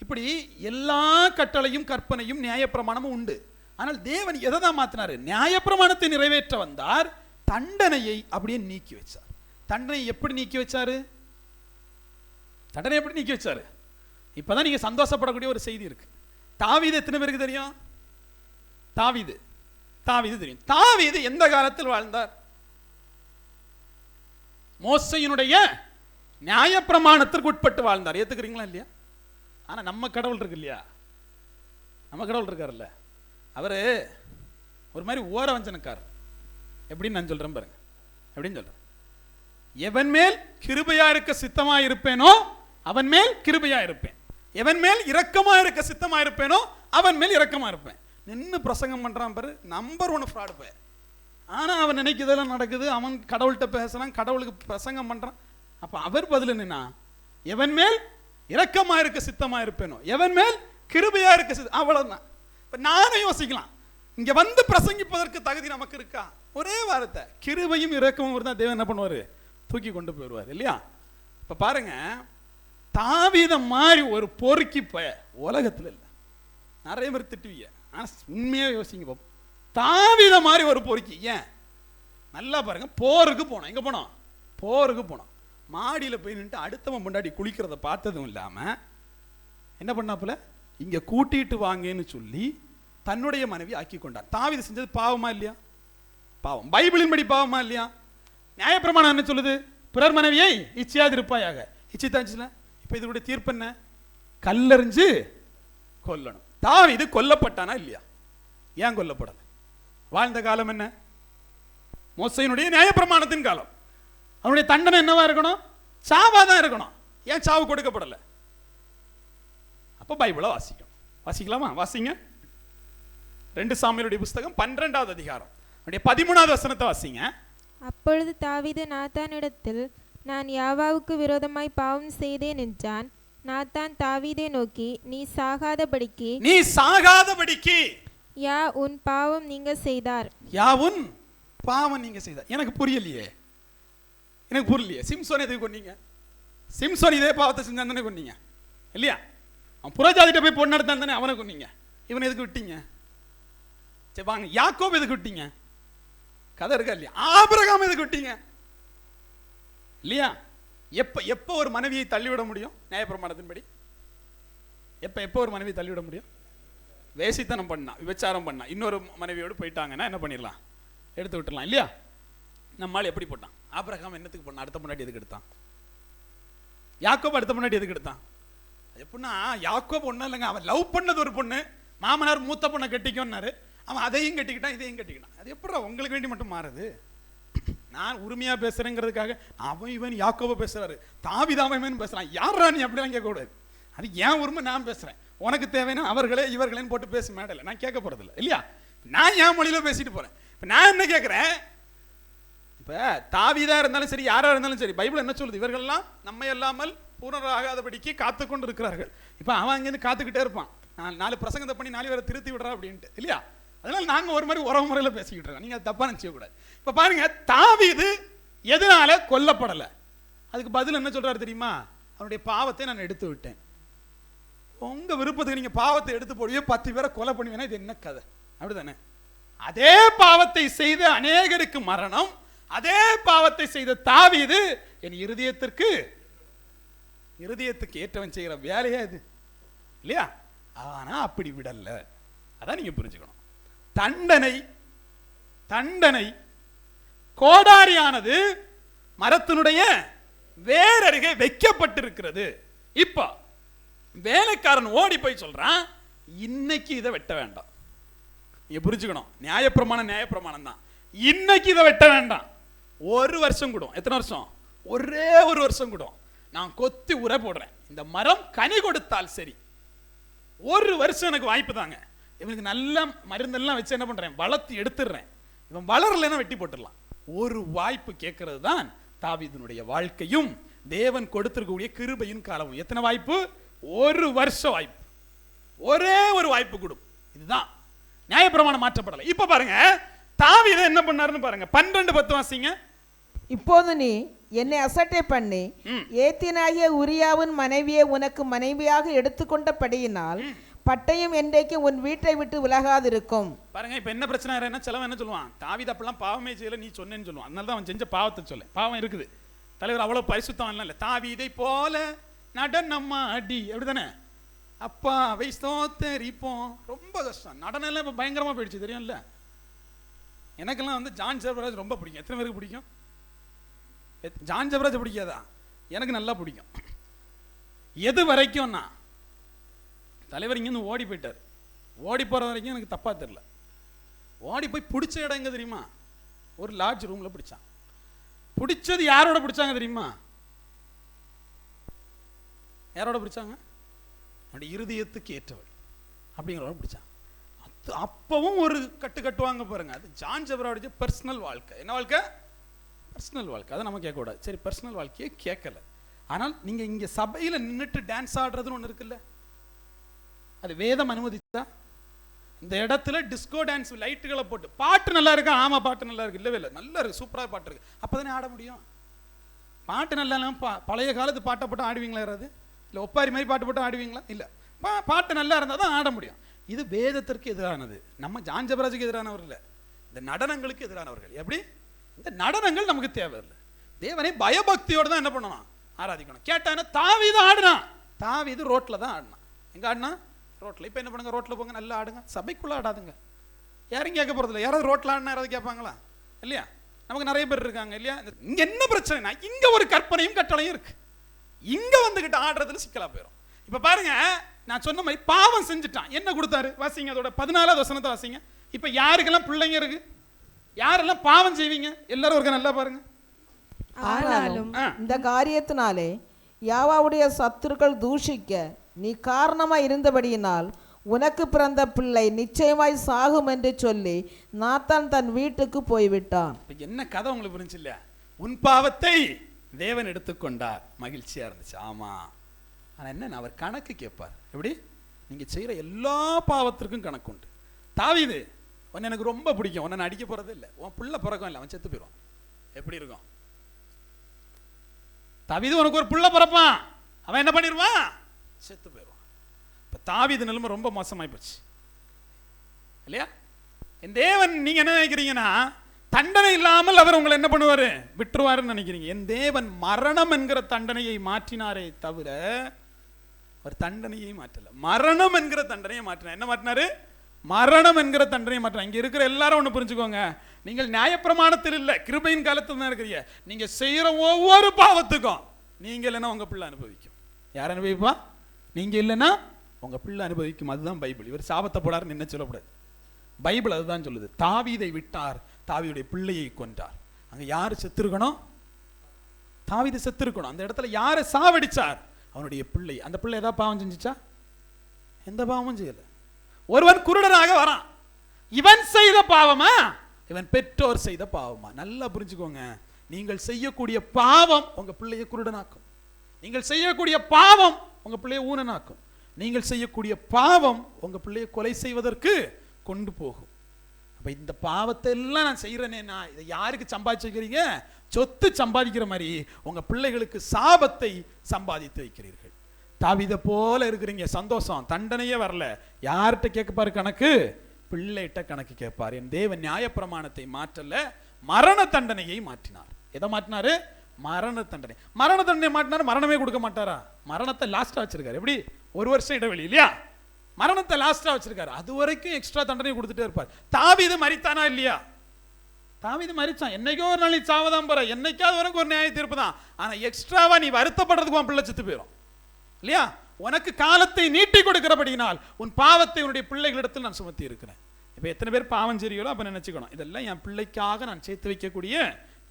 இப்படி எல்லா கட்டளையும் கற்பனையும் நியாயப்பிரமாணமும் உண்டு. ஆனால் தேவன் எதை தான் மாத்தினாரு? நியாயப்பிரமாணத்தை நிறைவேற்ற வந்தார், தண்டனையை அப்படியே நீக்கி வச்சார். தண்டனை எப்படி நீக்கி வச்சாரு? தண்டனை எப்படி நீக்கி வச்சாரு? இப்பதான் நீங்க சந்தோஷப்படக்கூடிய ஒரு செய்தி இருக்கு. தாவீது எத்தனை பேருக்கு தெரியும்? தாவீது தெரியும். தாவீது எந்த காலத்தில் வாழ்ந்தார்? மோசையினுடைய நியாயப்பிரமாணத்திற்கு உட்பட்டு வாழ்ந்தார். ஏத்துக்கிறீங்களா இல்லையா? ஆனா நம்ம கடவுள் இருக்கு இல்லையா, நம்ம கடவுள் இருக்காருல்ல, அவரு ஒரு மாதிரி ஓர வஞ்சனக்கார். எப்படின்னு நான் சொல்றேன் பாருங்க. எப்படின்னு சொல்றேன், எவன் மேல் கிருபையா இருக்க சித்தமா இருப்பேனோ அவன் மேல் கிருபையா இருப்பேன், எவன் மேல் இரக்கமா இருக்க சித்தமா இருப்பேனோ அவன் மேல் இரக்கமா இருப்பேன். நின்று பிரசங்கம் பண்றான் பாரு, நம்பர் 1 ஃப்ராடு போய். ஆனா அவன் நினைக்கிறதெல்லாம் நடக்குது. அவன் கடவுள்கிட்ட பேசுறான், கடவுளுக்கு பிரசங்கம் பண்றான். அப்ப அவர் பதில் என்னன்னா, எவன் மேல் இரக்கமா இருக்க சித்தமா இருப்பேனோ எவன் மேல் கிருபையா இருக்க அவ்வளவுதான். இப்ப நானும் யோசிக்கலாம், இங்க வந்து பிரசங்கிப்பதற்கு தகுதி நமக்கு இருக்கா? ஒரே வார்த்தை, கிருபையும் இரக்கமும் இருந்தா தேவன் என்ன பண்ணுவாரு? தூக்கி கொண்டு போயிடுவார் இல்லையா? இப்ப பாருங்க, தாவீத மாதிரி ஒரு பொறுக்கி உலகத்துல இல்லை. நிறைய பேர் திட்டுவீங்க, ஆனா உண்மையா யோசிங்க பாப்போம். தாவீத மாதிரி ஒரு பொறுக்கி. ஏன்? நல்லா பாருங்க, போருக்கு போனோம். எங்க போனோம்? போருக்கு போனோம். மாடியில போய் நின்று அடுத்தவன் முன்னாடி குளிக்கிறத பார்த்ததும் இல்லாம என்ன பண்ணாப்புல, இங்க கூட்டிட்டு வாங்கன்னு சொல்லி தன்னுடைய மனைவி ஆக்கி கொண்டார். தாவீது செஞ்சது பாவமா இல்லையா? பாவம். பைபிளின் படி பாவமா இல்லையா? நியாயப்பிரமாணம் என்ன சொல்லுது? பிறர் மனைவியை இச்சையாதிருப்பாயாக. இச்சித்தாச்சுல. இப்ப இதனுடைய தீர்ப்பு என்ன? கல்லெறிஞ்சு கொல்லணும். தாவீது கொல்லப்பட்டானா இல்லையா? ஏன் கொல்லப்படல? வாழ்ந்த காலம் என்ன? மோசையினுடைய நியாயப்பிரமாணத்தின் காலம். அவனுடைய தண்டனை என்னவா இருக்கணும்? சாவாதான் இருக்கணும். ஏன் சாவு கொடுக்கப்படல? அப்ப பைபிளை வாசிக்கணும். வாசிக்கலாமா? வாசிங்க. 2 சாமுவேலுடைய புஸ்தகம் 12வது அதிகாரம் 13வது வசனத்தை வாசிங்க. அப்பொழுது தாவீது நாத்தானிடத்தில், நான் யாவாவுக்கு விரோதமாய் பாவம் செய்தேன் என்றான். நாத்தான் தாவீதை நோக்கி, நீ சாகாதபடிக்கு யா உன் பாவம் நீங்க செய்தார். யா உன் பாவம் நீங்க செய்தார். எனக்கு புரியலையே. சிம்சோன் எதுக்கு கொன்னீங்க? சிம்சோன் இதே பாவத்தை செஞ்சான் தானே கொன்னீங்க இல்லையா? அவன் புறஜாதிட்ட போய் பொண்ணு எடுத்தான் தானே அவனை கொன்னீங்க. இவனை எதுக்கு விட்டீங்க? சரி வாங்க, யாக்கோபு எதுக்கு விட்டீங்க? கதை இருக்கா இல்லையா? ஆபிரகாம் எதுக்கு விட்டீங்க இல்லையா? எப்ப ஒரு மனைவியை தள்ளிவிட முடியும்? நியாயப்பிரமாணத்தின்படி எப்ப ஒரு மனைவியை தள்ளிவிட முடியும்? வேசித்தனம் பண்ணா, விபச்சாரம் பண்ணா, இன்னொரு மனைவியோடு போயிட்டாங்கன்னா என்ன பண்ணிடலாம்? எடுத்து விட்டுலாம் இல்லையா? நம்மால் எப்படி போட்டான்? ஆபிரகாம் என்னத்துக்கு பண்ணான்? அடுத்த முன்னாடி எதுக்கு எடுத்தான்? யாக்கோபு அடுத்த முன்னாடி எதுக்கு எடுத்தான்? எப்படின்னா, யாக்கோபு ஒன்றும் இல்லைங்க, அவன் லவ் பண்ணது ஒரு பொண்ணு, மாமனார் மூத்த பொண்ணை கட்டிக்கோன்னாரு, அவன் அதையும் கட்டிக்கிட்டான் இதையும் கட்டிக்கிட்டான். அது எப்படா உங்களுக்கு வேண்டி மட்டும் மாறுது? நான் உரிமையா பேசுறேங்கிறதுக்காக அவன் இவன் யாக்கோபு பேசுறாரு, தாவீதாவன் பேசுறான். யாரா நீ அப்படிலாம் கேட்கக்கூடாது. அது ஏன் உரிமை, நான் பேசுறேன். உனக்கு தேவைன்னா அவர்களே இவர்களேன்னு போட்டு பேச மேடல, நான் கேட்க போறது இல்லை இல்லையா? நான் என் மொழியில பேசிட்டு போறேன். இப்ப நான் என்ன கேட்கிறேன், இப்ப தாவீதா இருந்தாலும் சரி, யாரா இருந்தாலும் சரி, பைபிள் என்ன சொல்லுது? இவர்கள்லாம் நம்மை அல்லாமல் பூர்ணராகாதபடிக்கு காத்து கொண்டு இருக்கிறார்கள். இப்ப அவன் அங்கிருந்து காத்துக்கிட்டே இருப்பான், 4 பிரசங்கத்தை பண்ணி 4 பேரை திருத்தி விடுறா அப்படின்ட்டு இல்லையா? அதனால நாங்க ஒரு மாதிரி உறவு முறையில பேசிக்கிட்டு இருக்கோம். நீங்க தப்பா நினைச்ச கூடாது. இப்ப பாருங்க, தாவீது எதனால கொல்லப்படல? அதுக்கு பதில் என்ன சொல்றாரு தெரியுமா? அவனுடைய பாவத்தை நான் எடுத்து விட்டேன். உங்க விருப்பத்துக்கு நீங்க பாவத்தை எடுத்து போடுவீங்க, 10 பேரை கொலை பண்ணுவீங்கன்னா இது என்ன கதை? அப்படிதானே? அதே பாவத்தை செய்த அநேகருக்கு மரணம், அதே பாவத்தை செய்த தாவீது என் இருதயத்துக்கு ஏற்றவன் செய்கிற வேலையா இது இல்லையா? ஆனா அப்படி விடல. அதான் நீங்க புரிஞ்சுக்கணும். தண்டனை கோடாரியானது மரத்தினுடைய வேரருகே வைக்கப்பட்டிருக்கிறது. இப்ப வேலைக்காரன் ஓடி போய் சொல்றான், இன்னைக்கு இதை வெட்ட வேண்டாம். நீங்க புரிஞ்சுக்கணும், நியாயப்பிரமாணம் தான். இன்னைக்கு இதை வெட்ட வேண்டாம், 1 வருஷம் கூடும். எத்தனை வருஷம்? ஒரே 1 வருஷம் கூடும். நான் கொத்தி உரை போடுறேன், இந்த மரம் கனி கொடுத்தால் சரி, 1 வருஷம் எனக்கு வாய்ப்பு தாங்க. இவனுக்கு நல்ல மருந்தெல்லாம் வச்சு என்ன பண்றேன், வளர்த்து எடுத்துடுறேன். இவன் வளரலைன்னா வெட்டி போட்டுடலாம். ஒரு வாய்ப்பு கேட்கறது தான் தாவீதுனுடைய வாழ்க்கையும் தேவன் கொடுத்திருக்கக்கூடிய கிருபையின் காலமும். எத்தனை வாய்ப்பு? 1 வருஷ வாய்ப்பு, ஒரே ஒரு வாய்ப்பு கொடும். இதுதான் நியாயப்பிரமாணம் மாற்றப்படலை. இப்ப பாருங்க தாவீது என்ன பண்ணாருன்னு பாருங்க. 12:10 வாசிங்க. இப்போது நீ என்னை அசட்டை பண்ணி ஏத்தினாகிய உரியாவின் மனைவியை உனக்கு மனைவியாக எடுத்துக்கொண்டபடியினால் பட்டயம் என்றைக்கு உன் வீட்டை விட்டு விலகாதிருக்கும். பாருங்க, இப்ப என்ன பிரச்சனை என்ன சிலவன் என்ன சொல்லுவான், தாவீது அப்பெல்லாம் பாவமே செய்யல நீ சொன்னேன்னு சொல்லுவான். அதனால தான் அவன் செஞ்ச பாவத்தை சொல்ல. பாவம் இருக்குது, தலைவர் அவ்வளவு பரிசுத்தம் இல்லை. தாவீதை போல நடனம்மா அடி அப்படிதானே, அப்பா வைஸ்தோத்தரிப்போம். ரொம்ப கஷ்டம், நடனம் எல்லாம் இப்ப பயங்கரமா போயிடுச்சு தெரியும்ல. எனக்கெல்லாம் வந்து ஜான் ஜெபராஜ் ரொம்ப பிடிக்கும். எத்தனை பேருக்கு பிடிக்கும்? ஜான் ஜெபராஜ் பிடிக்காதா? எனக்கு நல்லா பிடிக்கும். எது வரைக்கும்னா, தலைவர் இங்கேருந்து ஓடி போயிட்டார். ஓடி போகிற வரைக்கும் எனக்கு தப்பாக தெரில. ஓடி போய் பிடிச்ச இடம் எங்கே தெரியுமா? ஒரு லாட்ஜ் ரூமில் பிடிச்சான். பிடிச்சது யாரோட பிடிச்சாங்க தெரியுமா? யாரோட பிடிச்சாங்க? என்னுடைய இருதயத்துக்கு ஏற்றவள் அப்படிங்கிறவங்க பிடிச்சான். அது அப்பவும் ஒரு கட்டு கட்டுவாங்க பாருங்க. அது ஜான் ஜெபராஜ் பர்சனல் வாழ்க்கை. என்ன வாழ்க்கை? பர்சனல் வாழ்க்கை. அதை நம்ம கேட்கக்கூடாது. சரி, பர்சனல் வாழ்க்கையே கேட்கல. ஆனால் நீங்கள் இங்கே சபையில் நின்றுட்டு டான்ஸ் ஆடுறதுன்னு ஒன்று இருக்குல்ல, அது வேதம் அனுமதிச்சா? இந்த இடத்துல டிஸ்கோ டான்ஸ் லைட்டுகளை போட்டு பாட்டு நல்லா இருக்கா? ஆமா பாட்டு நல்லா இருக்கு. இல்லவே இல்லை, நல்லா இருக்கு, சூப்பராக பாட்டு இருக்கு. அப்போதானே ஆட முடியும். பாட்டு நல்லா பழைய காலத்து பாட்டை போட்டு ஆடுவீங்களா யாராவது? இல்லை ஒப்பாரி மாதிரி பாட்டு போட்டு ஆடுவீங்களா? இல்லை, பாட்டு நல்லா இருந்தால் தான் ஆட முடியும். இது வேதத்திற்கு எதிரானது. நம்ம ஜான் ஜெபராஜுக்கு எதிரானவர் இல்லை, இந்த நடனங்களுக்கு எதிரானவர்கள். எப்படி? இந்த நடனங்கள் நமக்கு தேவையில்லை. தேவனை பயபக்தியோடு தான் என்ன பண்ணணும்? ஆராதிக்கணும். கேட்டான தாவீது ஆடுனா, தாவீது ரோட்டில் தான் ஆடினான். எங்கே ஆடினா? ரோட்டில். இப்போ என்ன பண்ணுங்க, ரோட்டில் போங்க, நல்லா ஆடுங்க. சபைக்குள்ளே ஆடாதுங்க. யாரும் கேட்க போகிறதில்ல. யாராவது ரோட்டில் ஆடினா யாராவது கேட்பாங்களா? இல்லையா? நமக்கு நிறைய பேர் இருக்காங்க இல்லையா? இங்கே என்ன பிரச்சனைனா, இங்கே ஒரு கற்பனையும் கட்டளையும் இருக்கு. இங்கே வந்துக்கிட்டு ஆடுறதுல சிக்கலாக போயிடும். இப்போ பாருங்க, நான் சொன்ன மாதிரி பாவம் செஞ்சுட்டான். என்ன கொடுத்தாரு? வாசிங்க, அதோட 14வது வசனத்தை வாசிங்க. இப்போ யாருக்கெல்லாம் பிள்ளைங்க இருக்கு? யாரெல்லாம் பாவம் செய்வீங்க? எல்லாரும் ஒரு நல்லா பாருங்க. ஆனாலும் இந்த காரியத்தினாலே யாவாவுடைய சத்துருக்கள் தூஷிக்க நீ காரணமாய் இருந்தபடியினால் உனக்கு பிறந்த பிள்ளை நிச்சயமாய் சாகும் என்று சொல்லி நாத்தான் தன் வீட்டுக்கு போய்விட்டான். என்ன கதை உங்களுக்கு புரிஞ்சு இல்லையா? உன் பாவத்தை தேவன் எடுத்துக்கொண்டார். மகிழ்ச்சியா இருந்துச்சு. ஆமா, ஆனா என்ன, அவர் கணக்கு கேட்பார். எப்படி? நீங்க செய்யற எல்லா பாவத்திற்கும் கணக்கு உண்டு. தாவீது, உன்னை எனக்கு ரொம்ப பிடிக்கும், உன்னை நான் அடிக்க போறதே இல்லை, உன் பிள்ளை பிறக்கும் இல்லை, அவன் செத்து போயிடுவான். எப்படி இருக்கும்? தாவீது உனக்கு ஒரு பிள்ளை பிறப்பான், அவன் என்ன பண்ணிடுவான்? செத்து போயிடுவான். இப்போ தாவீது நிலைமை ரொம்ப மோசமாய் போச்சு இல்லையா? என் தேவன், நீங்க என்ன நினைக்கிறீங்கன்னா தண்டனை இல்லாமல் அவர் உங்களை என்ன பண்ணுவாரு? விட்டுருவாருன்னு நினைக்கிறீங்க. என் தேவன் மரணம் என்கிற தண்டனையை மாற்றினாரே தவிர அவர் தண்டனையை மாற்றல. மரணம் என்கிற தண்டனையை மாற்றினார். என்ன மாற்றினாரு? மரணம் என்கிற தண்டனையை மாற்றினார். இங்க இருக்கிற எல்லாரும் ஒன்று புரிஞ்சுக்கோங்க, நீங்கள் நியாயப்பிரமாணத்தில் இல்லை, கிருபையின் காலத்தில் தான் இருக்கிறீங்க. நீங்க செய்யற ஒவ்வொரு பாவத்துக்கும் நீங்க இல்லைன்னா உங்க பிள்ளை அனுபவிக்கும். யார் அனுபவிப்பா? நீங்க இல்லைன்னா உங்க பிள்ளை அனுபவிக்கும். அதுதான் பைபிள். இவர் சாபத்தை போடாருன்னு என்ன சொல்லக்கூடாது. பைபிள் அதுதான் சொல்லுது. தாவீதை விட்டார், தாவீதுடைய பிள்ளையை கொன்றார். அங்க யாரு செத்துருக்கணும்? தாவீது செத்துருக்கணும். அந்த இடத்துல யாரை சாவடிச்சார்? அவனுடைய பிள்ளை. அந்த பிள்ளை ஏதாவது பாவம் செஞ்சுச்சா? எந்த பாவமும் செய்யல. ஒருவன் குருடனாக வரான். இவன் செய்த பாவமா? இவன் பெற்றோர் செய்த பாவமா? நல்லா புரிஞ்சுக்கோங்க. நீங்கள் செய்யக்கூடிய பாவம் உங்க பிள்ளையை குருடனாக்கும். நீங்கள் செய்யக்கூடிய பாவம் உங்க பிள்ளையை ஊனனாக்கும். நீங்கள் செய்யக்கூடிய பாவம் உங்க பிள்ளையை கொலை செய்வதற்கு கொண்டு போகும். அப்ப இந்த பாவத்தை எல்லாம் நான் செய்யறேன்னா இதை யாருக்கு சம்பாதிச்சுக்கிறீங்க? சொத்து சம்பாதிக்கிற மாதிரி உங்க பிள்ளைகளுக்கு சாபத்தை சம்பாதித்து வைக்கிறீர்கள். தாவீதை போல இருக்கிறீங்க, சந்தோஷம், தண்டனையே வரல. யார்கிட்ட கேட்பாரு கணக்கு? பிள்ளைகிட்ட கணக்கு கேட்பார். என் தேவன் நியாயப்பிரமாணத்தை மாற்றல, மரண தண்டனையை மாற்றினார். எதை மாற்றினாரு? மரண தண்டனை. மரண தண்டனை மாட்டினாரு, மரணமே கொடுக்க மாட்டாரா? மரணத்தை லாஸ்டா வச்சிருக்காரு. எப்படி? ஒரு வருஷம் இடைவெளி இல்லையா? மரணத்தை லாஸ்டா வச்சிருக்காரு. அது வரைக்கும் எக்ஸ்ட்ரா தண்டனை கொடுத்துட்டே இருப்பார். தாவீது மரித்தானா இல்லையா? தாவீது மரிச்சான். என்னைக்கோ ஒரு நாள் நீ சாவதான் போற, என்னைக்காவது உனக்கு ஒரு நியாய தீர்ப்பு தான். ஆனா எக்ஸ்ட்ராவா நீ வருத்தப்படுறதுக்கு உன் பிள்ளை செத்து போயிடும் இல்லையா? உனக்கு காலத்தை நீட்டி கொடுக்கிறபடினால் உன் பாவத்தை உன்னுடைய பிள்ளைகளிடத்தில் நான் சுமத்தி இருக்கிறேன். இப்ப எத்தனை பேர் பாவம் செய்றீங்களோ அப்ப நினைச்சுக்கணும், இதெல்லாம் என் பிள்ளைக்காக நான் சேர்த்து வைக்கக்கூடிய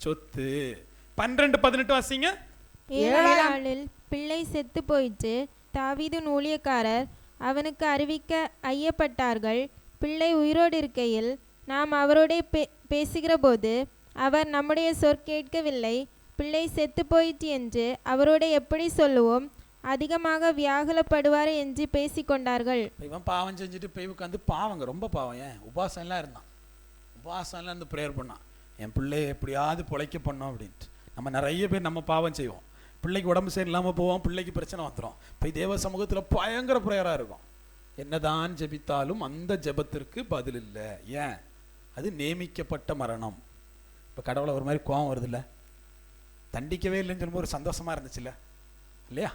சொத்து. 12:18 வாசிங்க. 7ஆம் நாளில் பிள்ளை செத்து போயிற்று. தாவீதின் ஊழியக்காரர் அவனுக்கு அறிவிக்க ஐயப்பட்டார்கள். பிள்ளை உயிரோடு இருக்கையில் நாம் அவரோட பேசுகிற போது அவர் நம்முடைய சொற்கேட்கவில்லை. பிள்ளை செத்து போயிற்று என்று அவரோட எப்படி சொல்லுவோம்? அதிகமாக வியாகுலப்படுவார் என்று பேசிக்கொண்டார்கள். இவன் பாவம் செஞ்சுட்டு போய் உட்காந்து பாவங்க ரொம்ப பாவம். ஏன் உபாசம் எல்லாம் இருந்தான், உபாசம் எல்லாம் இருந்து ப்ரேயர் பண்ணான், என் பிள்ளைய எப்படியாவது பொழைக்க பண்ணோம் அப்படின்ட்டு. நம்ம நிறைய பேர் நம்ம பாவம் செய்வோம், பிள்ளைக்கு உடம்பு சரியில்லாமல் போவோம், பிள்ளைக்கு பிரச்சனை வந்துடும், போய் தேவ சமூகத்தில் பயங்கர ப்ரேயராக இருக்கும். என்னதான் ஜெபித்தாலும் அந்த ஜெபத்திற்கு பதில் இல்லை. ஏன்? அது நியமிக்கப்பட்ட மரணம். இப்போ கடவுளை ஒரு மாதிரி கோவம் வருது இல்லை, தண்டிக்கவே இல்லைன்னு சொல்லும்போது ஒரு சந்தோஷமா இருந்துச்சுல்ல இல்லையா?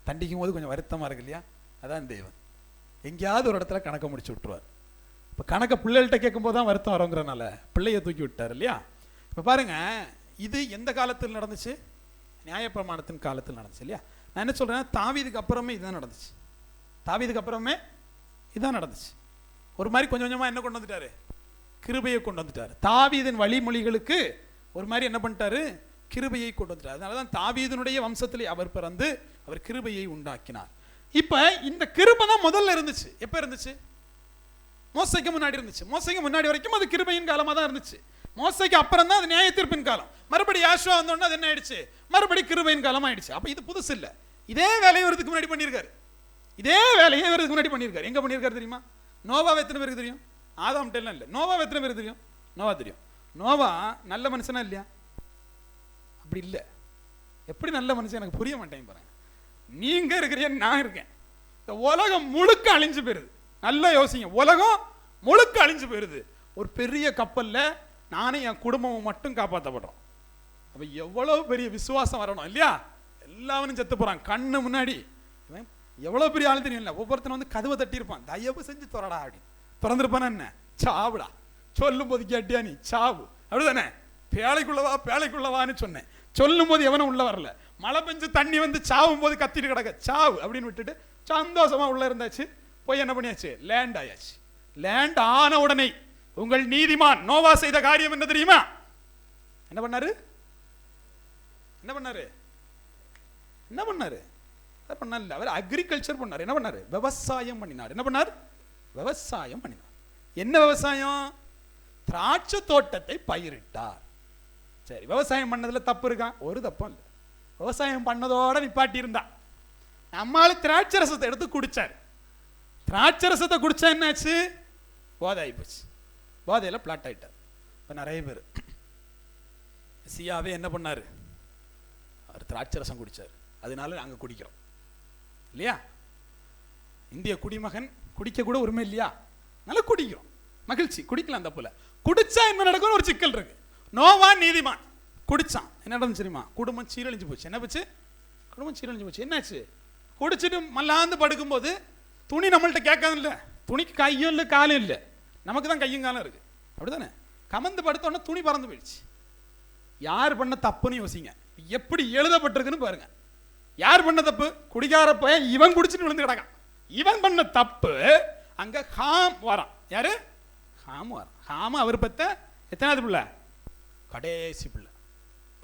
தண்டிக்கும் போது கொஞ்சம் வருத்தமாக இருக்கு இல்லையா? அதான் தேவன் எங்கேயாவது ஒரு இடத்துல கணக்கை முடிச்சு விட்டுருவார். இப்போ கணக்கை பிள்ளைகள்கிட்ட கேட்கும்போது தான் வருத்தம் வரங்கிறனால பிள்ளையை தூக்கி விட்டார் இல்லையா? இப்போ பாருங்க, இது எந்த காலத்தில் நடந்துச்சு? நியாயப்பிரமாணத்தின் காலத்தில் நடந்துச்சு இல்லையா? நான் என்ன சொல்கிறேன், தாவீதுக்கு அப்புறமே இதுதான் நடந்துச்சு. தாவீதுக்கு அப்புறமே இதுதான் நடந்துச்சு. ஒரு மாதிரி கொஞ்சம் கொஞ்சமாக என்ன கொண்டு வந்துட்டாரு? கிருபையை கொண்டு வந்துட்டார். தாவீதின் வழிமொழிகளுக்கு ஒரு மாதிரி என்ன பண்ணிட்டாரு? கிருபையை கொண்டு வந்துட்டார். அதனால தான் தாவீதினுடைய வம்சத்திலே அவர் பிறந்து அவர் கிருபையை உண்டாக்கினார். இப்போ இந்த கிருபை தான் முதல்ல இருந்துச்சு. எப்போ இருந்துச்சு? மோசைக்கு முன்னாடி இருந்துச்சு. மோசைக்கு முன்னாடி வரைக்கும் அது கிருபையின் காலமாக தான் இருந்துச்சு. மோசைக்கு அப்புறம் தான் அது நியாய தீர்ப்பின் காலம். மறுபடி யாஷுவா வந்தோடனே அது என்ன ஆயிடுச்சு? மறுபடி கிருபையின் காலம் ஆயிடுச்சு. அப்போ இது புதுசு இல்லை. இதே வேலையை வரதுக்கு முன்னாடி பண்ணியிருக்காரு. இதே வேலையை வரதுக்கு முன்னாடி பண்ணியிருக்காரு. எங்கே பண்ணியிருக்காரு தெரியுமா? நோவாவை எத்தனை பேருக்கு தெரியும்? ஆதாம் டெல்லாம் இல்லை. நோவாவை எத்தனை பேருக்கு தெரியும்? நோவா தெரியும். நோவா நல்ல மனுஷனா இல்லையா? அப்படி இல்லை. எப்படி நல்ல மனுஷன் எனக்கு புரிய மாட்டேன். பாருங்க, நீங்க இருக்கிறீங்க, நான் இருக்கேன். இந்த உலகம் முழுக்க அழிஞ்சு போயிருது. நல்லா யோசிங்க, உலகம் முழுக்க அழிஞ்சு போயிருது. ஒரு பெரிய கப்பல்ல நானும் என் குடும்பமும் மட்டும் காப்பாற்றப்படுறோம். அப்ப எவ்வளவு பெரிய விசுவாசம் வரணும் இல்லையா? எல்லாரும் செத்து போறான் கண்ணு முன்னாடி. எவ்வளவு பெரிய ஆளு தெரியும் இல்லை? ஒவ்வொருத்தரும் வந்து கதவை தட்டியிருப்பான், தயவு செஞ்சு திறடா அப்படின்னு. திறந்துருப்பானா என்ன? சாவுடா. சொல்லும் போது கேட்டியா நீ? சாவு. அப்படிதானே? பேழைக்குள்ளவா பேழைக்குள்ளவான்னு சொன்னேன். சொல்லும் போது எவனும் உள்ள வரல. மழை பெஞ்சு தண்ணி வந்து சாவும் போது கத்திட்டு கிடக்க சாவு அப்படின்னு விட்டுட்டு சந்தோஷமா உள்ள இருந்தாச்சு. போய் என்ன பண்ணியாச்சு? லேண்ட் ஆயாச்சு. லேண்ட் ஆன உடனே உங்கள் நீதிமான் நோவா செய்த காரியம் என்ன தெரியுமா? என்ன பண்ணாரு? என்ன பண்ணாரு? என்ன பண்ணாரு? பண்ணல, அவர் அக்ரிகல்ச்சர் பண்ணார். என்ன பண்ணாரு? விவசாயம் பண்ணினார். என்ன பண்ணார்? விவசாயம் பண்ணினார். என்ன விவசாயம்? திராட்சை தோட்டத்தை பயிரிட்டார். சரி, விவசாயம் பண்ணதுல தப்பு இருக்கா? ஒரு தப்பும் இல்லை. விவசாயம் பண்ணதோட நிப்பாட்டி இருந்தா. நம்மால திராட்சை ரசத்தை எடுத்து குடிச்சார். திராட்சை ரசத்தை குடிச்சா என்னாச்சு? போதை ஆகி போச்சு. போதையில பிளாட் ஆயிட்டார். இப்போ நிறைய பேர் சியாவே என்ன பண்ணாரு? அவர் திராட்சை ரசம் குடிச்சார். அதனால நாங்க குடிக்கிறோம் இல்லையா? இந்திய குடிமகன் குடிக்க கூட உரிமை இல்லையா? நல்லா குடிக்கிறோம், மகிழ்ச்சி, குடிக்கலாம். தப்புல குடிச்சா என்ன நடக்கும்? ஒரு சிக்கல் இருக்கு. நோவா நீதிமான் குடிச்சான். என்ன நடந்துச்சு தெரியுமா? குடும்பம் சீரழிஞ்சு போச்சு. என்ன போச்சு? குடும்பம் சீரழிஞ்சு போச்சு. என்னாச்சு? குடிச்சிட்டு மல்லாந்து படுக்கும்போது துணி நம்மள்ட்ட கேட்காது இல்லை. துணிக்கு கையும் இல்லை காலும் இல்லை, நமக்கு தான் கையும் காலம் இருக்கு. அப்படிதானே? கமந்து படுத்தோன்னா துணி பறந்து போயிடுச்சு. யார் பண்ண தப்புன்னு யோசிங்க. எப்படி எழுதப்பட்டிருக்குன்னு பாருங்க. யார் பண்ண தப்பு? குடிக்கார பையன் இவன் குடிச்சிட்டு விழுந்து கிடக்கான். இவன் பண்ண தப்பு. அங்க ஹாம் வரான். யாரு? ஹாம் வரான். ஹாம் அவர் பத்த எத்தனாவது பிள்ளை? கடைசி பிள்ளை.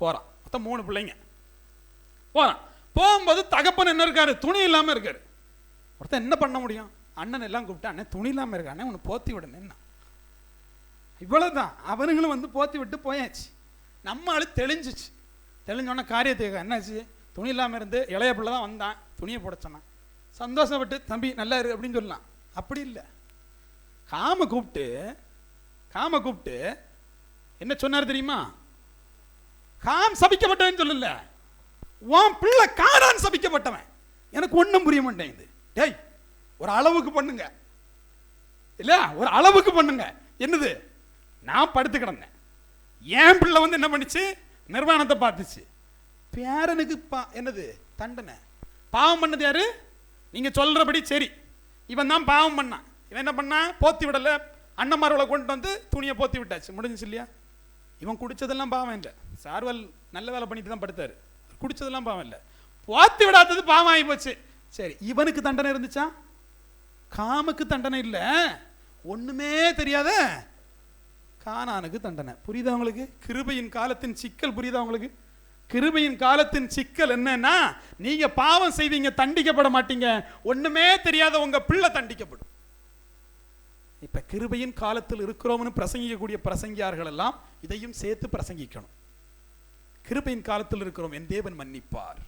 போறான். மொத்தம் 3 பிள்ளைங்க. போறான். போகும்போது தகப்பன் என்ன இருக்காரு? துணி இல்லாம இருக்காரு. ஒருத்தன் என்ன பண்ண முடியும்? அண்ணன் எல்லாம் கூப்பிட்டு, அண்ணன் துணி இல்லாம இருக்கானே, உன்னை போத்தி விடணும். என்ன இவ்வளவுதான். அவனுங்களும் வந்து போத்தி விட்டு போயாச்சு. நம்ம ஆளு தெளிஞ்சிச்சு. தெளிஞ்சோன்னா காரியத்துக்கு என்னாச்சு? துணி இல்லாமல் இருந்து இளைய பிள்ளை தான் வந்தான், துணியை போட சொன்னான். சந்தோஷப்பட்டு தம்பி நல்லா இரு அப்படின்னு சொல்லலாம். அப்படி இல்லை. காம கூப்பிட்டு என்ன சொன்னார் தெரியுமா? காம் சபிக்கப்பட்டவன் சொல்லல, உன் பிள்ளை கானான் சபிக்கப்பட்டவன். எனக்கு ஒன்றும் புரிய மாட்டேங்குது. டேய், ஒரு அளவுக்கு பண்ணுங்க இல்லையா? ஒரு அளவுக்கு பண்ணுங்க. என்னது? நான் படுத்து கிடந்தேன், என் பிள்ளை வந்து என்ன பண்ணிச்சு? நிர்வாணத்தை பார்த்துச்சு. பேரனுக்கு என்னது தண்டனை? பாவம் பண்ணது யாரு? நீங்க சொல்றபடி சரி, இவன் தான் பாவம் பண்ணான். இவன் என்ன பண்ணா? போத்தி விடல. அண்ணன்மார்களை கொண்டு வந்து துணியை போத்தி விட்டாச்சு. முடிஞ்சிச்சு இல்லையா? இவன் குடிச்சதெல்லாம் பாவம் இல்லை. சார்வல் நல்ல வேலை பண்ணிட்டு தான் படுத்தாரு. குடிச்சதெல்லாம் பாவம் இல்லை, போத்தி விடாதது பாவம் ஆகி போச்சு. சரி, இவனுக்கு தண்டனை இருந்துச்சா? காமுக்கு தண்டனை இல்லை. ஒண்ணுமே தெரியாத கானானுக்கு தண்டனை. புரியுதா உங்களுக்கு? கிருபையின் காலத்தின் சிக்கல் புரியுதா உங்களுக்கு? கிருபையின் காலத்தின் சிக்கல் என்னன்னா, நீங்க பாவம் செய்வீங்க, தண்டிக்கப்பட மாட்டீங்க. ஒண்ணுமே தெரியாத உங்க பிள்ளை தண்டிக்கப்படும். இப்ப கிருபையின் காலத்தில் இருக்கிறோம்னு பிரசங்கிக்கக்கூடிய பிரசங்கியார்கள் எல்லாம் இதையும் சேர்த்து பிரசங்கிக்கணும். கிருபையின் காலத்தில் இருக்கிறோம், என் தேவன் மன்னிப்பார்.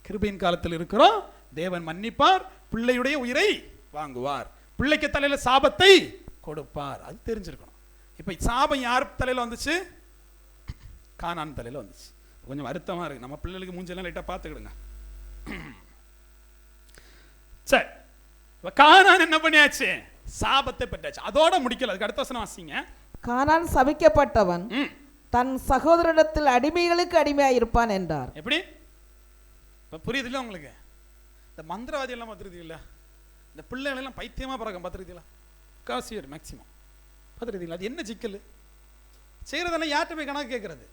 கிருபையின் காலத்தில் இருக்கிறோம், தேவன் மன்னிப்பார், பிள்ளையுடைய உயிரை வாங்குவார், பிள்ளைக்கு தலையில சாபத்தை கொடுப்பார். அது தெரிஞ்சிருக்கணும். இப்ப சாபம் யார் தலையில வந்துச்சு? கானான் தலையில வந்துச்சு. கொஞ்சம் வருத்தமா இருக்கு. நம்ம பிள்ளைகளுக்கு மூஞ்செல்லாம் லைட்டா பார்த்துக்கிடுங்க. சரி, கானான் என்ன பண்ணியாச்சு? சாபத்தை பெற்றாச்சு. அதோட முடிக்கல. அதுக்கு அடுத்த வசனம் வாசிங்க. கானான் சபிக்கப்பட்டவன் தன் சகோதரிடத்தில் அடிமைகளுக்கு அடிமையாயிருப்பான் என்றார். எப்படி? இப்போ புரியுது இல்லை உங்களுக்கு? இந்த மந்திரவாதி எல்லாம் பார்த்துருக்கீங்களா? இந்த பிள்ளைகள் எல்லாம் பைத்தியமாக பிறக்கும் பார்த்துருக்கீங்களா? காசியர் மேக்சிமம் பார்த்துருக்கீங்களா? அது என்ன சிக்கல்? செய்கிறதெல்லாம் யார்கிட்ட போய் கணக்கு கேட்குறது?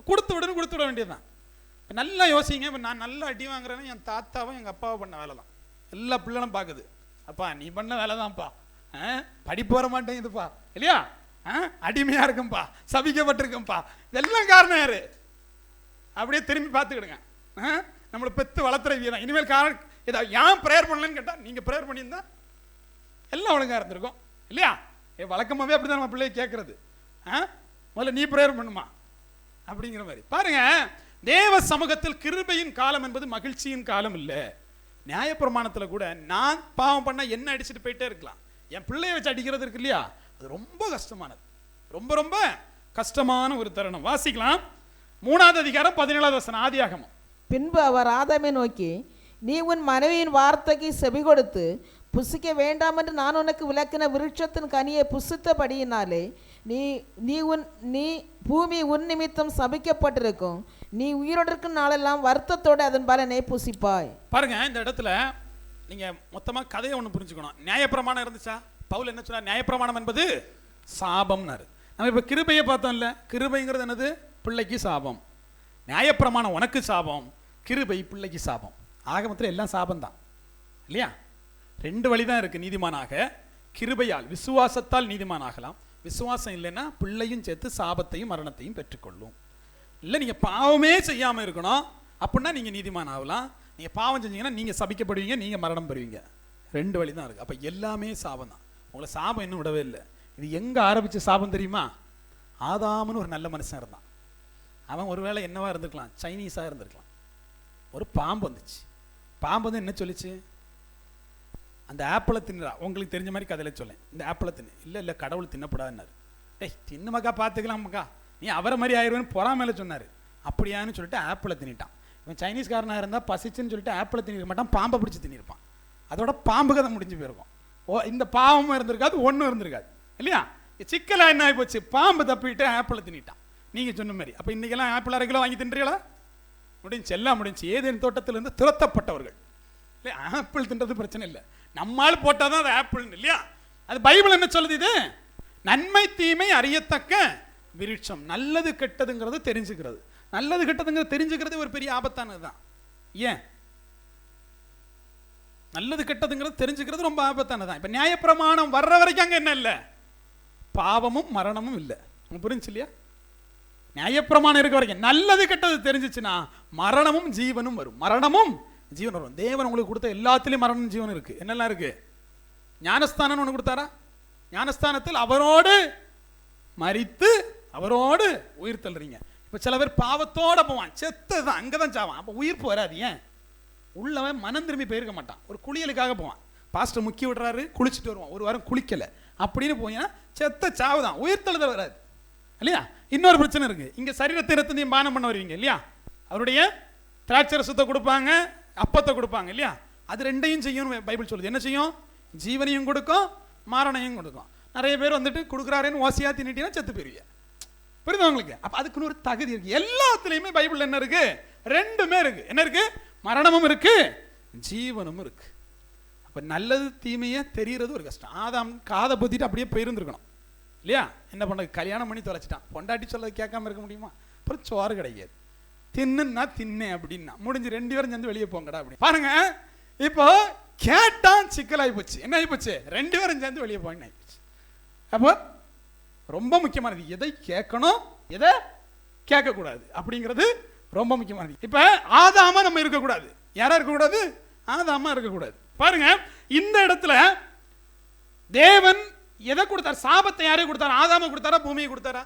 கொடுத்து விட வேண்டியதுதான். இப்போ நல்லா யோசிங்க. இப்போ நான் நல்லா அடி வாங்குறேன்னா என் தாத்தாவும் எங்கள் அப்பாவும் பண்ண வேலை தான். எல்லா பிள்ளைகளும் பார்க்குது, அப்பா நீ பண்ண வேலை தான்ப்பா, படிப்பு வர மாட்டேங்குதுப்பா, இல்லையா, அடிமையா இருக்கும்பா, சபிக்கப்பட்டிருக்கும்பா. இதெல்லாம் காரணம் யாரு? அப்படியே திரும்பி பார்த்துக்கிடுங்க. நம்மளை பெற்று வளர்த்துறவிய தான். இனிமேல் காரணம் ஏதாவது ஏன் ப்ரேயர் பண்ணலன்னு கேட்டால், நீங்கள் ப்ரேயர் பண்ணியிருந்தா எல்லாம் ஒழுங்காக இருந்திருக்கும், இல்லையா? வழக்கமாகவே அப்படி தான் நம்ம பிள்ளைய கேட்கறது. முதல்ல நீ ப்ரேயர் பண்ணுமா அப்படிங்கிற மாதிரி. பாருங்க, தேவ சமூகத்தில் கிருபையின் காலம் என்பது மகிழ்ச்சியின் காலம் இல்லை. நியாயப்பிரமாணத்தில் கூட நான் பாவம் பண்ணால் என்ன அடிச்சுட்டு போயிட்டே இருக்கலாம், என் பிள்ளைய வச்சு அடிக்கிறது இருக்கு இல்லையா, அது ரொம்ப கஷ்டமானது. ரொம்ப ரொம்ப கஷ்டமான ஒரு தருணம். வாசிக்கலாம் 3வது அதிகாரம் 17வது வசனம், ஆதியாகமம். பின்பு அவர் ஆதாமை நோக்கி, நீ உன் மனைவியின் வார்த்தைக்கு செவி கொடுத்து புசிக்க வேண்டாம் என்று நான் உனக்கு விளக்கின விருட்சத்தின் கனியை புசித்தபடியினாலே நீ பூமி உன் நிமித்தம் சபிக்கப்பட்டிருக்கும், நீ உயிரோடு இருக்கும் நாளெல்லாம் வருத்தத்தோடு அதன் பலனை புசிப்பாய். பாருங்க, இந்த இடத்துல நீங்க மொத்தமா கதையை ஒன்று புரிஞ்சுக்கணும். நியாயப்பிரமாணம் இருந்துச்சா? பவுல் என்ன சொன்னார்? நியாயப்பிரமாணம் என்பது சாபம்னாரு. நம்ம இப்போ கிருபையை பார்த்தோம்ல, கிருபைங்கிறது என்னது? பிள்ளைக்கு சாபம். நியாயப்பிரமாணம் உனக்கு சாபம், கிருபை பிள்ளைக்கு சாபம். ஆக மொத்தம் எல்லாம் சாபம் தான், இல்லையா? 2 வழி தான் இருக்கு நீதிமானாக. கிருபையால் விசுவாசத்தால் நீதிமானாகலாம். விசுவாசம் இல்லைன்னா பிள்ளையும் சேர்த்து சாபத்தையும் மரணத்தையும் பெற்றுக்கொள்ளும். இல்லை நீங்கள் பாவமே செய்யாமல் இருக்கணும் அப்படின்னா நீங்கள் நீதிமான் ஆகலாம். நீங்கள் பாவம் செஞ்சீங்கன்னா நீங்கள் சபிக்கப்படுவீங்க, நீங்கள் மரணம் பெறுவீங்க. 2 வழி தான் இருக்குது. அப்போ எல்லாமே சாபம் தான். உங்களை சாபம் இன்னும் விடவே இல்லை. இது எங்கே ஆரம்பித்த சாபம் தெரியுமா? ஆதாம்னு ஒரு நல்ல மனுஷன் இருந்தான். அவன் ஒருவேளை என்னவா இருந்திருக்கலாம்? சைனீஸாக இருந்திருக்கலாம். ஒரு பாம்பு வந்துச்சு. பாம்பு வந்து என்ன சொல்லிச்சு? அந்த ஆப்பிளை தின்னுறா. உங்களுக்கு தெரிஞ்ச மாதிரி கதையில் சொல்லேன், இந்த ஆப்பிளை தின்னு. இல்லை கடவுள் தின்னப்படாதுன்னாரு. தின்னுமக்கா பார்த்துக்கலாமக்கா, நீ அவரை மாதிரி ஆயிடுவேன்னு பொறாமையில சொன்னார். அப்படியான்னு சொல்லிட்டு ஆப்பிளை தின்னிட்டான். இவன் சைனீஸ்காரனாக இருந்தால் பசிச்சுன்னு சொல்லிட்டு ஆப்பிளை தின்னிருக்க மாட்டான், பாம்பை பிடிச்சி தின்னிருப்பான். அதோட பாம்பு கதை முடிஞ்சு போயிருக்கும். இந்த பாவமும் இருந்திருக்காது, ஒன்றும் இருந்திருக்காது, இல்லையா? சிக்கலாக என்ன ஆகி போச்சு? பாம்பு தப்பிட்டு ஆப்பிளை தின்னிட்டான். நீங்கள் சொன்ன மாதிரி. அப்போ இன்றைக்கெல்லாம் ஆப்பிள் 1/2 கிலோ வாங்கி தின்றீங்களா? முடிஞ்சு, எல்லாம் முடிஞ்சு. ஏதேன் தோட்டத்திலிருந்து துரத்தப்பட்டவர்கள். இல்லை, ஆப்பிள் தின்றது பிரச்சனை இல்லை, நம்மால் போட்டால் தான் அது ஆப்பிள், இல்லையா? அது பைபிள் என்ன சொல்லுது? இது நன்மை தீமை அறியத்தக்க விருட்சம். நல்லது கெட்டதுங்கிறது தெரிஞ்சுக்கிறது. நல்லது கெட்டதுங்கிறது தெரிஞ்சுக்கிறது ஒரு பெரிய ஆபத்தானது தான். ஏன்? நல்லது கெட்டதுங்கிறது தெரிஞ்சுக்கிறது ரொம்ப ஆபத்தானது தான். இப்போ நியாயப்பிரமாணம் வர்ற வரைக்கும் அங்கே என்ன இல்லை? பாவமும் மரணமும் இல்லை. புரிஞ்சு இல்லையா? நியாயப்பிரமாணம் இருக்க வரைக்கும் நல்லது கெட்டது தெரிஞ்சிச்சுன்னா மரணமும் ஜீவனும் வரும். மரணமும் ஜீவன் வரும். தேவன் உங்களுக்கு கொடுத்த எல்லாத்திலையும் மரணம் ஜீவன் இருக்கு. என்னெல்லாம் இருக்கு? ஞானஸ்தானம் ஒன்று கொடுத்தாரா? ஞானஸ்தானத்தில் அவரோடு மரித்து அவரோடு உயிர் தள்ளுறீங்க. இப்போ சில பேர் பாவத்தோட போவான், செத்து தான் அங்கே தான் சாவான். அப்போ உயிர் வராது. ஏன்? உள்ளவன் மனம் திரும்பி போயிருக்க மாட்டான். ஒரு குளியலுக்காக போவான், பாஸ்டர் முக்கி விடுறாரு, குளிச்சுட்டு வருவான், 1 வாரம் குளிக்கலை அப்படின்னு போயினா செத்த சாவுதான், உயிர் தள்ளுதல் வராது, இல்லையா? இன்னொரு பிரச்சனை இருக்கு. இங்கே சரீரத்தை ரத்தத்தையும் பானம் பண்ண வருவீங்க, இல்லையா? அவருடைய திராட்சை ரசத்தை கொடுப்பாங்க, அப்பத்தை கொடுப்பாங்க, இல்லையா? அது 2ஐயும் செய்யணும் பைபிள் சொல்லுது. என்ன செய்யும்? ஜீவனையும் கொடுக்கும், மரணையும் கொடுக்கும். நிறைய பேர் வந்துட்டு கொடுக்குறாருன்னு ஓசியா தின்னிட்டீங்கன்னா செத்து போயிருவீங்க. புரியுதா உங்களுக்கு? அப்போ அதுக்குன்னு ஒரு தகுதி இருக்கு. எல்லாத்துலேயுமே பைபிள் என்ன இருக்கு? 2மே இருக்கு. என்ன இருக்கு? மரணமும் இருக்கு, ஜீவனும் இருக்கு. அப்போ நல்லது தீமையை தெரிகிறது ஒரு கஷ்டம். ஆதாம் காதை பற்றிட்டு அப்படியே போயிருந்துருக்கணும், இல்லையா? என்ன பண்ண? கல்யாணம் பண்ணி தொலைச்சிட்டான். பொண்டாட்டி சொல்லதை கேட்காம இருக்க முடியுமா? அப்புறம் சோறு கிடையாது. தின்னுன்னா தின்னேன் அப்படின்னா முடிஞ்சு 2 பேரும் சேர்ந்து வெளியே போங்கடா அப்படி. பாருங்க, இப்போ கேட்டான் சிக்கலாகி போச்சு. என்ன ஆகி போச்சு? 2 பேரும் சேர்ந்து வெளியே போயின்னு ஆகி போச்சு. அப்போ ரொம்ப முக்கியமானது எதை கேட்கணும், எதை கேட்கக்கூடாது அப்படிங்கிறது ரொம்ப முக்கியமானது. இப்போ ஆதாமா நம்ம இருக்கக்கூடாது. யாரா இருக்கக்கூடாது? ஆதாமா இருக்கக்கூடாது. பாருங்க, இந்த இடத்துல தேவன் எதை கொடுத்தார்? சாபத்தை யாரே கொடுத்தார்? ஆதாம கொடுத்தாரா, பூமியை கொடுத்தாரா?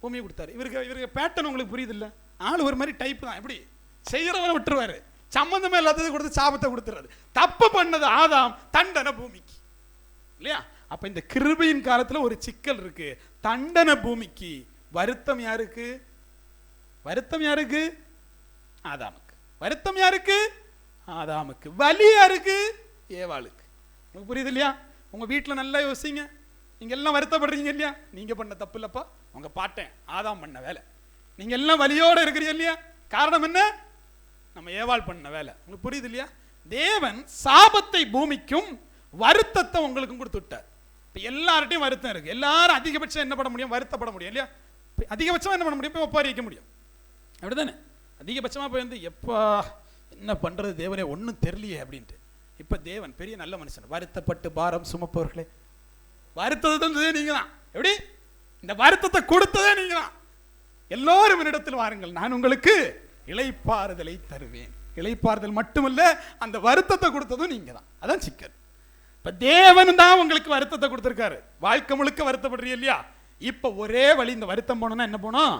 பூமியை கொடுத்தாரு. இவருக்கு பேட்டர்ன் உங்களுக்கு புரியுது இல்லை? ஆள் ஒரு மாதிரி டைப் தான். எப்படி செய்கிறவனை விட்டுருவாரு, சம்பந்தமே இல்லாதது கொடுத்து சாபத்தை கொடுத்துறாரு. தப்பு பண்ணது ஆதாம், தண்டனை பூமிக்கு, இல்லையா? அப்ப இந்த கிருபையின் காலத்துல ஒரு சிக்கல் இருக்கு. தண்டனை பூமிக்கு, வருத்தம் யாருக்கு? வருத்தம் யாருக்கு? ஆதாமுக்கு. வருத்தம் யாருக்கு? ஆதாமுக்கு. வலி யாருக்கு? ஏவாளுக்கு. உங்களுக்கு புரியுது இல்லையா? உங்க வீட்டில் நல்லா யோசிங்க. நீங்க எல்லாம் வருத்தப்படுறீங்க இல்லையா? நீங்க பண்ண தப்பு இல்லப்பா, உங்க பாட்டேன் ஆதாம் பண்ண வேலை. நீங்க எல்லாம் வலியோட இருக்கிறீங்க இல்லையா? காரணம் என்ன? நம்ம ஏவாள் பண்ண வேலை. உங்களுக்கு புரியுது இல்லையா? தேவன் சாபத்தை பூமிக்கும் வருத்தத்தை உங்களுக்கும் கொடுத்து விட்டார். இப்போ எல்லார்ட்டையும் வருத்தம் இருக்கு. எல்லாரும் அதிகபட்சம் என்ன பண்ண முடியும்? வருத்தப்பட முடியும் இல்லையா? அதிகபட்சமாக என்ன பண்ண முடியும்? இப்போ ஒப்பாரி வைக்க முடியும், அப்படிதானே? அதிகபட்சமாக போய் வந்து எப்பா என்ன பண்றது தேவனே ஒன்றும் தெரியலையே அப்படின்ட்டு. இப்போ தேவன் பெரிய நல்ல மனுஷன். வருத்தப்பட்டு பாரம் சுமப்பவர்களே, வருத்தத்தை தந்ததே நீங்க தான். எப்படி? இந்த வருத்தத்தை கொடுத்ததே நீங்க தான். எல்லோரும் என்னிடத்தில் வாருங்கள், நான் உங்களுக்கு இளைப்பாறுதலை தருவேன். இளைப்பாறுதல் மட்டுமல்ல, அந்த வருத்தத்தை கொடுத்ததும் நீங்க தான். அதான் சிக்கல். இப்ப தேவன் தான் உங்களுக்கு வருத்தத்தை கொடுத்திருக்காரு. வாழ்க்கை முழுக்க வருத்தப்படுறீங்க இல்லையா? இப்ப ஒரே வழி, இந்த வருத்தம் போனோம்னா என்ன போனோம்?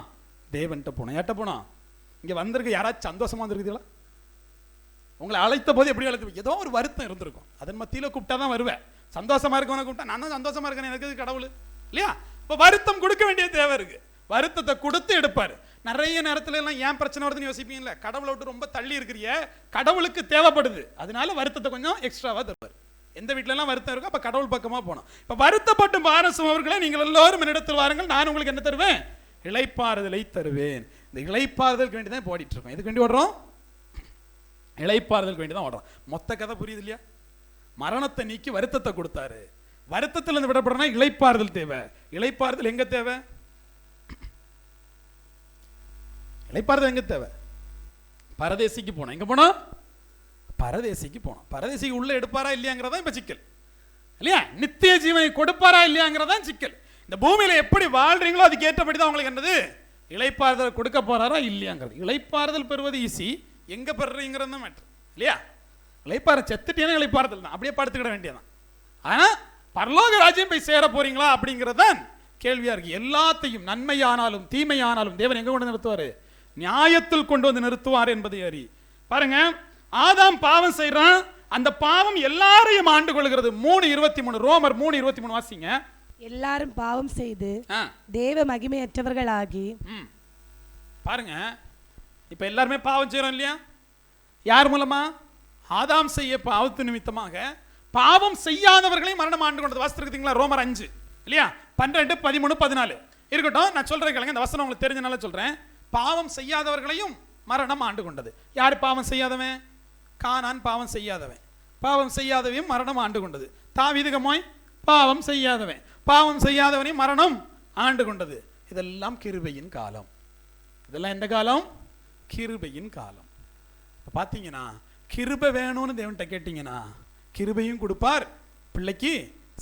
தேவன்கிட்ட போனோம். யார்ட்ட போனோம்? இங்க வந்திருக்க யாராச்சும் சந்தோஷமா வந்துருக்குதுங்களா? உங்களை அழைத்த போது எப்படி அழைத்து? ஏதோ ஒரு வருத்தம் இருந்திருக்கும். அதன் மத்தியில கூப்பிட்டா தான் வருவேன். சந்தோஷமா இருக்கவனை கூப்பிட்டா நான் தான் சந்தோஷமா இருக்கேன், எனக்கு கடவுள் இல்லையா? இப்ப வருத்தம் கொடுக்க வேண்டிய தேவை இருக்கு. வருத்தத்தை கொடுத்து எடுப்பாரு. நிறைய நேரத்துல எல்லாம் ஏன் பிரச்சனை வருதுன்னு யோசிப்பீங்கல்ல. கடவுளை விட்டு ரொம்ப தள்ளி இருக்கிறிய, கடவுளுக்கு தேவைப்படுது, அதனால வருத்தத்தை கொஞ்சம் எக்ஸ்ட்ராவா தருவார். எந்த வீட்டுல எல்லாம் வருத்தம் இருக்கோ அப்ப கடவுள் பக்கமா போனோம். இப்ப வருத்தப்பட்டு பாரம் சுமப்பவர்களே, நீங்கள் எல்லோரும் என்னிடத்தில் வாருங்கள், நான் உங்களுக்கு என்ன தருவேன்? இளைப்பாறுதலை தருவேன். இந்த இளைப்பாறுதலுக்கு வேண்டி தான் ஓடிட்டு இருக்கோம். எதுக்கு வேண்டி ஓடுறோம்? இளைப்பாறுதலுக்கு வேண்டி தான் ஓடுறோம். மொத்த கதை புரியுது இல்லையா? மரணத்தை நீக்கி வருத்தத்தை கொடுத்தாரு. வருத்தத்தில் இருந்து விடப்படுறா இளைப்பாறுதல் தேவை. இளைப்பாறுதல் எங்க தேவை? இளைப்பாறுதல் எங்க தேவை? பரதேசிக்கு போனோம். எங்க போனோம்? பரதேசிக்கு போனோம். பரதேசிக்கு உள்ள எடுப்பாரா இல்லையாங்கிறதா இப்ப சிக்கல் இல்லையா? நித்திய ஜீவனை கொடுப்பாரா இல்லையாங்கிறதா சிக்கல். இந்த பூமியில எப்படி வாழ்றீங்களோ அதுக்கு ஏற்றபடிதான் உங்களுக்கு என்னது? இளைப்பாறுதல் கொடுக்க போறாரா இல்லையாங்கிறது. இளைப்பாறுதல் பெறுவது ஈஸி, எங்க பெறுறீங்கிறது தான் மேட்டர் இல்லையா? இளைப்பாறு செத்துட்டேன்னா இளைப்பாறுதல் தான், அப்படியே படுத்துக்கிட வேண்டியதான். ஆனா பரலோக ராஜ்யம் போய் சேர போறீங்களா அப்படிங்கிறதான் கேள்வியா இருக்கு. எல்லாத்தையும் நன்மையானாலும் தீமையானாலும் தேவன் எங்க கொண்டு நிறுத்துவாரு? நியாயத்தில் கொண்டு வந்து நிறுத்துவார் என்பதை அறி. பாருங்க, ஆதாம் பாவம் செய்யறான். அந்த பாவம் எல்லாரையும் ஆண்டு கொள்கிறது. 3:23 ரோமர் 3:23 வாசிங்க. எல்லாரும் பாவம் செய்து தேவ மகிமையற்றவர்களாகி. பாருங்க, இப்ப எல்லாருமே பாவம் செய்யறோம் இல்லையா? யார் மூலமா? ஆதாம் செய்ய பாவத்து நிமித்தமாக பாவம் செய்யாதவர்களையும் மரணம் ஆண்டு கொண்டது. வாசித்திருக்கீங்களா? ரோமர் 5 இல்லையா? 12, 13, 14 இருக்கட்டும். நான் சொல்றேன் கேளுங்க, இந்த வசனம் உங்களுக்கு தெரிஞ்சனால சொல்றேன். பாவம் செய்யாதவர்களையும் மரணம் ஆண்டு கொண்டது. யார் பாவம் செய்யாதவன்? கானான் பாவம் செய்யாதவன். பாவம் செய்யாதவையும் மரணம் ஆண்டு கொண்டது. தாவீதுகமோய் பாவம் செய்யாதவன். பாவம் செய்யாதவனையும் மரணம் ஆண்டு கொண்டது. இதெல்லாம் கிருபையின் காலம். இதெல்லாம் எந்த காலம்? கிருபையின் காலம். பார்த்தீங்கன்னா கிருபை வேணும்னு தேவன்கிட்ட கேட்டீங்கன்னா கிருபையும் கொடுப்பார், பிள்ளைக்கு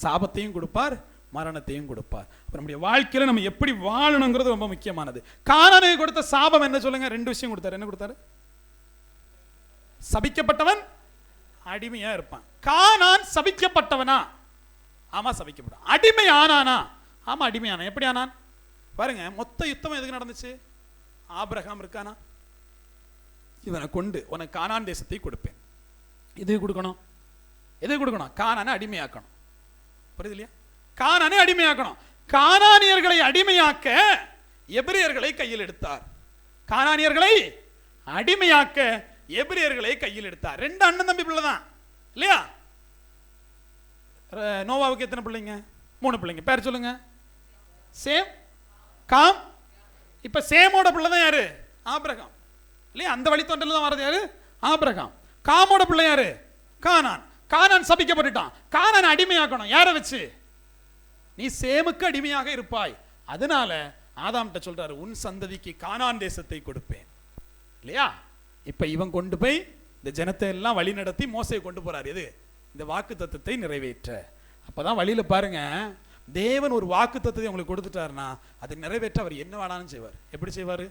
சாபத்தையும் கொடுப்பார், மரணத்தையும் கொடுப்பார். நம்முடைய வாழ்க்கையில நம்ம எப்படி வாழணுங்கிறது ரொம்ப முக்கியமானது. கானானுக்கு கொடுத்த சாபம் என்ன சொல்லுங்க? 2 விஷயம் கொடுத்தாரு. என்ன கொடுத்தாரு? சபிக்கப்பட்டவன் அடிமையா இருப்பான். கானான் சபிக்கப்பட்டவனா? ஆமா சபிக்கப்பட்டான். அடிமை ஆனானா? ஆமா அடிமையான. எப்படி ஆனான் பாருங்க. மொத்த யுத்தம் எதுக்கு நடந்துச்சு? ஆபிரகாம் இருக்கானா, இவனை கொண்டு உனக்கு கானான் தேசத்தை கொடுப்பேன். எது கொடுக்கணும்? எது கொடுக்கணும்? கானானை அடிமையாக்கணும். புரியுது இல்லையா? கானானை அடிமையாக்கணும். கானானியர்களை அடிமையாக்க எபிரியர்களை கையில் எடுத்தார். கானானியர்களை அடிமையாக்க எபிரியர்களை கையில் எடுத்தார். 2 அண்ணன் தம்பி பிள்ளை தான் இல்லையா? நோவாவுக்கு எத்தனை பிள்ளைங்க? 3 பிள்ளைங்க. பேர் சொல்லுங்க. Same, com. இப்ப சேமோட பிள்ளை தான் யாரு? ஆபிரகாம் இல்லையா? அந்த வழித்தோன்றல தான் வரது யாரு? ஆபிரகாம். காமோட பிள்ளை யாரு? கானான். கானான் சபிக்கப்பட்டுட்டான். கானான் அடிமையாக்கணும். யாரை வச்சு? நீ சேமுக்கு அடிமையாக இருப்பாய். அதனால ஆதாம்கிட்ட சொல்றாரு, உன் சந்ததிக்கு கானான் தேசத்தை கொடுப்பேன் இல்லையா? இப்ப இவன் கொண்டு போய் இந்த ஜனத்தை எல்லாம் வழி நடத்தி மோசையை கொண்டு போறாரு. எது? இந்த வாக்கு தத்தத்தை நிறைவேற்ற. அப்பதான் வழியில பாருங்க, தேவன் ஒரு வாக்கு தத்தத்தை உங்களுக்கு கொடுத்துட்டாருன்னா அதை நிறைவேற்ற அவர் என்ன வேணாலும் செய்வார். எப்படி செய்வாரு?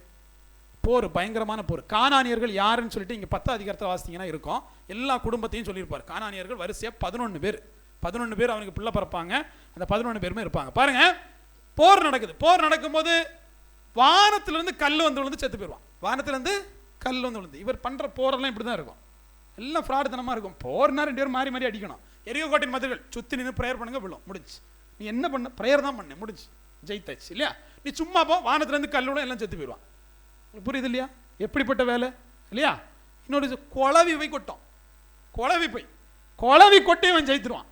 போர், பயங்கரமான போர். கானானியர்கள் யாருன்னு சொல்லிட்டு இங்க 10 அதிகாரத்தை வாசித்தீங்கன்னா இருக்கும். எல்லா குடும்பத்தையும் சொல்லியிருப்பார். கானானியர்கள் வரிசையா 11 பேர். 11 பேர் அவனுக்கு பிள்ளை பிறப்பாங்க. அந்த 11 பேருமே இருப்பாங்க. பாருங்க, போர் நடக்குது. போர் நடக்கும்போது வானத்திலிருந்து கல் வந்து விழுந்து செத்து போயிடுவான். வானத்திலிருந்து கல் வந்து விழுந்து. இவர் பண்ற போரெல்லாம் இப்படிதான் இருக்கும். எல்லாம் ஃப்ராடுத்தனமா இருக்கும். போர்னா 2 பேரும் மாறி மாறி அடிக்கணும். எரியோ கோட்டின் மதில்கள் சுத்தி நின்று பிரேயர் பண்ணுங்க, விழும், முடிஞ்சு. நீ என்ன பண்ண? பிரேயர் தான் பண்ண, முடிஞ்சு, ஜெயித்தாச்சு இல்லையா? நீ சும்மா போ, வானத்திலிருந்து கல்லோட எல்லாம் செத்து போயிடுவான். புரியுது இல்லையா? எப்படிப்பட்ட வேலை இல்லையா? இன்னொரு குழவி போய் கொட்டும். குழவி போய் குழவி கொட்டி அவன் ஜெயித்துருவான்.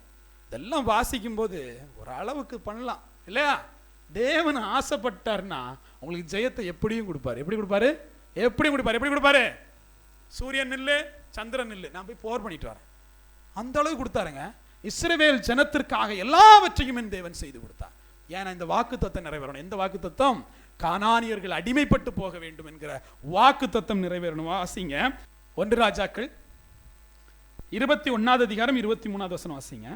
இதெல்லாம் வாசிக்கும் போது ஒரு அளவுக்கு பண்ணலாம் இல்லையா? தேவன் ஆசைப்பட்டார்னா உங்களுக்கு ஜெயத்தை எப்படியும் கொடுப்பாரு. எப்படி கொடுப்பாரு? எப்படி கொடுப்பாரு? எப்படி கொடுப்பாரு? சூரியன் நில்லு, சந்திரன் நில்லு, நான் போய் போர் பண்ணிட்டு வரேன், அந்த அளவுக்கு கொடுத்தாருங்க. இஸ்ரவேல் ஜனத்திற்காக எல்லாவற்றையும் என் தேவன் செய்து கொடுத்தார். ஏன்னா இந்த வாக்கு தத்தம் நிறைவேறணும். எந்த வாக்கு தத்தம்? கானானியர்கள் அடிமைப்பட்டு போக வேண்டும் என்கிற வாக்கு தத்தம் நிறைவேறணும். வாசிங்க 1 ராஜாக்கள் 21 அதிகாரம் 23 வசனம் வாசிங்க.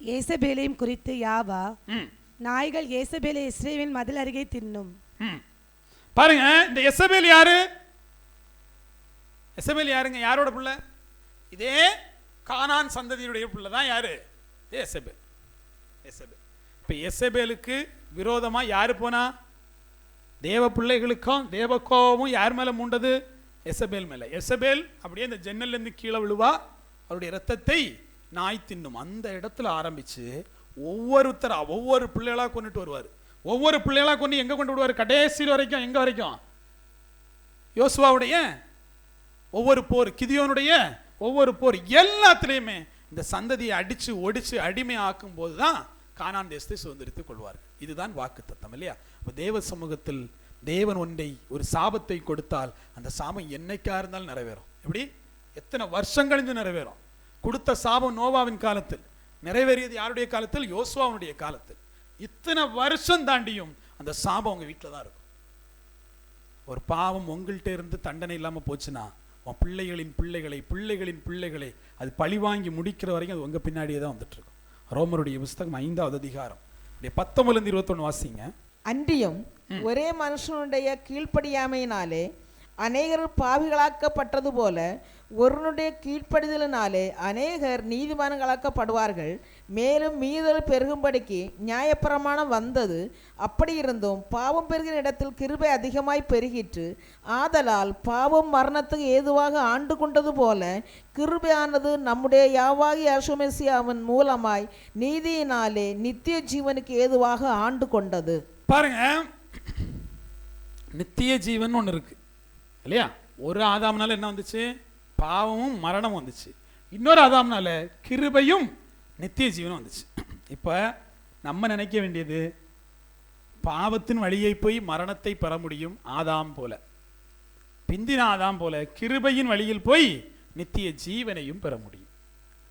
ஏசபேலையும் குறித்து யாவா, நாய்கள் ஏசபேலை இஸ்ரவேலின் மதில் அருகே தின்னும். பாருங்க, இந்த எசபேல் யாரு? எசபேல் யாருங்க? யாரோட பிள்ளை? இதே கானான் சந்ததியுடைய பிள்ளை தான் யாரு? எசபேல். எசபேல். இப்ப எசபேலுக்கு விரோதமா யாரு போனா? தேவ பிள்ளைகளுக்கும் தேவ கோபமும் யார் மேல மூண்டது? எசபேல் மேல. எசபேல் அப்படியே இந்த ஜன்னல்ல இருந்து கீழே விழுவா, அவருடைய இரத்தத்தை நாய் தின்னும். அந்த இடத்துல ஆரம்பிச்சு ஒவ்வொரு பிள்ளைகளா கொண்டுட்டு வருவார். ஒவ்வொரு பிள்ளைகளா கொண்டு எங்க கொண்டு விடுவார்? கடைசி வரைக்கும். எங்க வரைக்கும்? யோசுவாவுடைய ஒவ்வொரு போர், கிதியோனுடைய ஒவ்வொரு போர், எல்லாத்திலையுமே இந்த சந்ததியை அடிச்சு ஒடிச்சு அடிமை ஆக்கும் போதுதான் கானான் தேசத்தை சுதந்திரித்துக் கொள்வார்கள். இதுதான் வாக்கு தத்தம் இல்லையா? தேவ சமூகத்தில் தேவன் ஒன்றை, ஒரு சாபத்தை கொடுத்தால் அந்த சாபம் என்னைக்கா இருந்தாலும் நிறைவேறும். எப்படி? எத்தனை வருஷம் கழிஞ்சு நிறைவேறும். கொடுத்த சாபம் நோவாவின் காலத்தில் நிறைவேறியது யாருடைய காலத்தில்? யோசுவாவுடைய காலத்தில். இத்தனை வருஷம் தாண்டியும் அந்த சாபம் உங்க வீட்டில் தான் இருக்கும். ஒரு பாவம் உங்கள்கிட்ட இருந்து தண்டனை இல்லாம போச்சுன்னா உன் பிள்ளைகளின் பிள்ளைகளை பிள்ளைகளின் பிள்ளைகளை அது பழி வாங்கி முடிக்கிற வரைக்கும் அது உங்க பின்னாடியே தான் வந்துட்டு இருக்கும். ரோமருடைய புஸ்தகம் 5வது அதிகாரம் 19 21 வாசிங்க. அன்றியும் ஒரே மனுஷனுடைய கீழ்ப்படியாமையினாலே அநேகர் பாவிகளாக்கப்பட்டது போல ஒருவனுடைய கீழ்ப்படிதலினாலே அநேகர் நீதிமான்களாக்கப்படுவார்கள். மேலும் மீதல் பெருகும்படிக்கு நியாயப்பிரமாணம் வந்தது. அப்படி இருந்தும் பாவம் பெருகிற இடத்தில் கிருபை அதிகமாய் பெருகிற்று. ஆதலால் பாவம் மரணத்துக்கு ஏதுவாக ஆண்டு கொண்டது போல கிருபையானது நம்முடைய யாவாகி யேசுமெசியாவின் மூலமாய் நீதியினாலே நித்திய ஜீவனுக்கு ஏதுவாக ஆண்டு கொண்டது. பாருங்க, நித்திய ஜீவன் ஒன்று இருக்கு இல்லையா? ஒரு ஆதாம்னால என்ன வந்துச்சு? பாவமும் மரணமும் வந்துச்சு. இன்னொரு ஆதாம்னால கிருபையும் நித்திய ஜீவனும் வந்துச்சு. இப்போ நம்ம நினைக்க வேண்டியது, பாவத்தின் வழியை போய் மரணத்தை பெற முடியும் ஆதாம் போல, பிந்தின ஆதாம் போல கிருபையின் வழியில் போய் நித்திய ஜீவனையும் பெற முடியும்.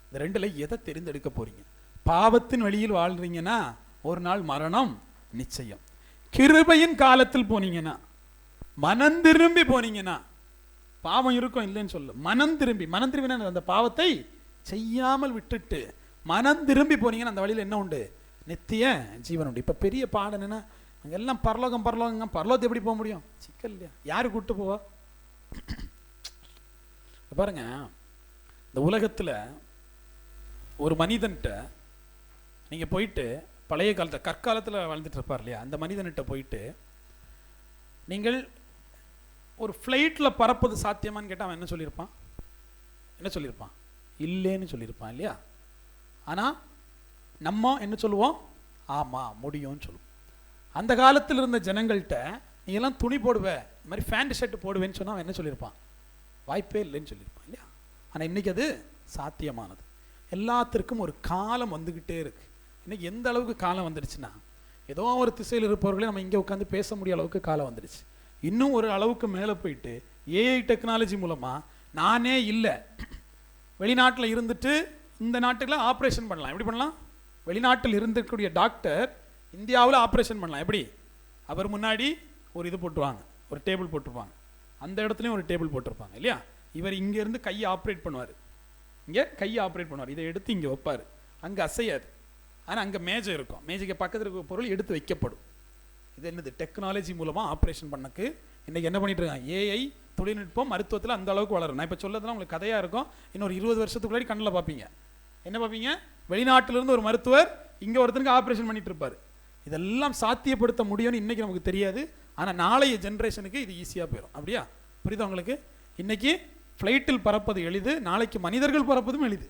இந்த ரெண்டுல எதை தெரிந்தெடுக்க போறீங்க? பாவத்தின் வழியில் வாழ்றீங்கன்னா ஒரு நாள் மரணம் நிச்சயம். கிருபையின் காலத்தில் போனீங்கன்னா, மனம் திரும்பி போனீங்கன்னா, பாவம் இருக்கும் இல்லைன்னு சொல்ல, மனம் திரும்பி அந்த பாவத்தை செய்யாமல் விட்டுட்டு மனம் திரும்பி போனீங்கன்னா அந்த வழியில் என்ன உண்டு? நித்திய ஜீவன் உண்டு. இப்போ பெரிய பாடம் என்னன்னா, அங்கெல்லாம் பரலோகத்தை எப்படி போக முடியும்? சிக்கல் இல்லையா? யாரு கூப்பிட்டு போவா? பாருங்க, இந்த உலகத்தில் ஒரு மனிதன்கிட்ட நீங்கள் போயிட்டு, பழைய காலத்தில் கற்காலத்தில் வாழ்ந்துட்டு இருப்பார் இல்லையா, அந்த மனிதன்கிட்ட போயிட்டு நீங்கள் ஒரு ஃப்ளைட்டில் பறப்பது சாத்தியமானு கேட்டால் அவன் என்ன சொல்லியிருப்பான்? இல்லைன்னு சொல்லியிருப்பான் இல்லையா? ஆனால் நம்ம என்ன சொல்லுவோம்? ஆமாம் முடியும்னு சொல்லுவோம். அந்த காலத்தில் இருந்த ஜனங்கள்கிட்ட நீ எல்லாம் துணி போடுவேன், இந்த மாதிரி ஃபேண்ட் ஷர்ட் போடுவேன்னு சொன்னால் அவன் என்ன சொல்லியிருப்பான்? வாய்ப்பே இல்லைன்னு சொல்லியிருப்பான் இல்லையா? ஆனால் இன்றைக்கி அது சாத்தியமானது. எல்லாத்திற்கும் ஒரு காலம் வந்துக்கிட்டே இருக்குது. இன்றைக்கி எந்த அளவுக்கு காலம் வந்துடுச்சுன்னா, ஏதோ ஒரு திசையில் இருப்பவர்களே நம்ம இங்கே உட்காந்து பேச முடிய அளவுக்கு காலம் வந்துடுச்சு. இன்னும் ஒரு அளவுக்கு மேலே போயிட்டு ஏஐ டெக்னாலஜி மூலமாக நானே இல்லை, வெளிநாட்டில் இருந்துட்டு இந்த நாட்டுக்குலாம் ஆப்ரேஷன் பண்ணலாம். எப்படி பண்ணலாம்? வெளிநாட்டில் இருந்திருக்கக்கூடிய டாக்டர் இந்தியாவில் ஆப்ரேஷன் பண்ணலாம். எப்படி? அவர் முன்னாடி ஒரு இது போட்டுருவாங்க, ஒரு டேபிள் போட்டிருப்பாங்க, அந்த இடத்துலையும் ஒரு டேபிள் போட்டிருப்பாங்க இல்லையா? இவர் இங்கேருந்து கையை ஆப்ரேட் பண்ணுவார், இங்கே கையை ஆப்ரேட் பண்ணுவார், இதை எடுத்து இங்கே வைப்பார், அங்கே அசையாது. ஆனால் அங்கே மேஜை இருக்கும், மேஜைக்கு பக்கத்தில் இருக்கிற பொருள் எடுத்து வைக்கப்படும். இது என்னது? டெக்னாலஜி மூலமாக ஆப்ரேஷன் பண்ணக்கு இன்றைக்கி என்ன பண்ணிட்டு இருக்காங்க? ஏஐ தொழில்நுட்பம் மருத்துவத்தில் அந்த அளவுக்கு வளரும். நான் இப்போ சொல்லதெல்லாம் உங்களுக்கு கதையாக இருக்கும். இன்னொரு 20 வருஷத்துக்கு முன்னாடி கண்ணில் பார்ப்பீங்க. என்ன பார்ப்பீங்க? வெளிநாட்டிலிருந்து ஒரு மருத்துவர் இங்கே ஒருத்தருக்கு ஆப்ரேஷன் பண்ணிட்டு இருப்பார். இதெல்லாம் சாத்தியப்படுத்த முடியும்னு இன்றைக்கி நமக்கு தெரியாது. ஆனால் நாளைய ஜென்ரேஷனுக்கு இது ஈஸியாக போயிடும். அப்படியா? புரியுதா உங்களுக்கு? இன்றைக்கி ஃப்ளைட்டில் பறப்பது எளிது, நாளைக்கு மனிதர்கள் பறப்பதும் எளிது.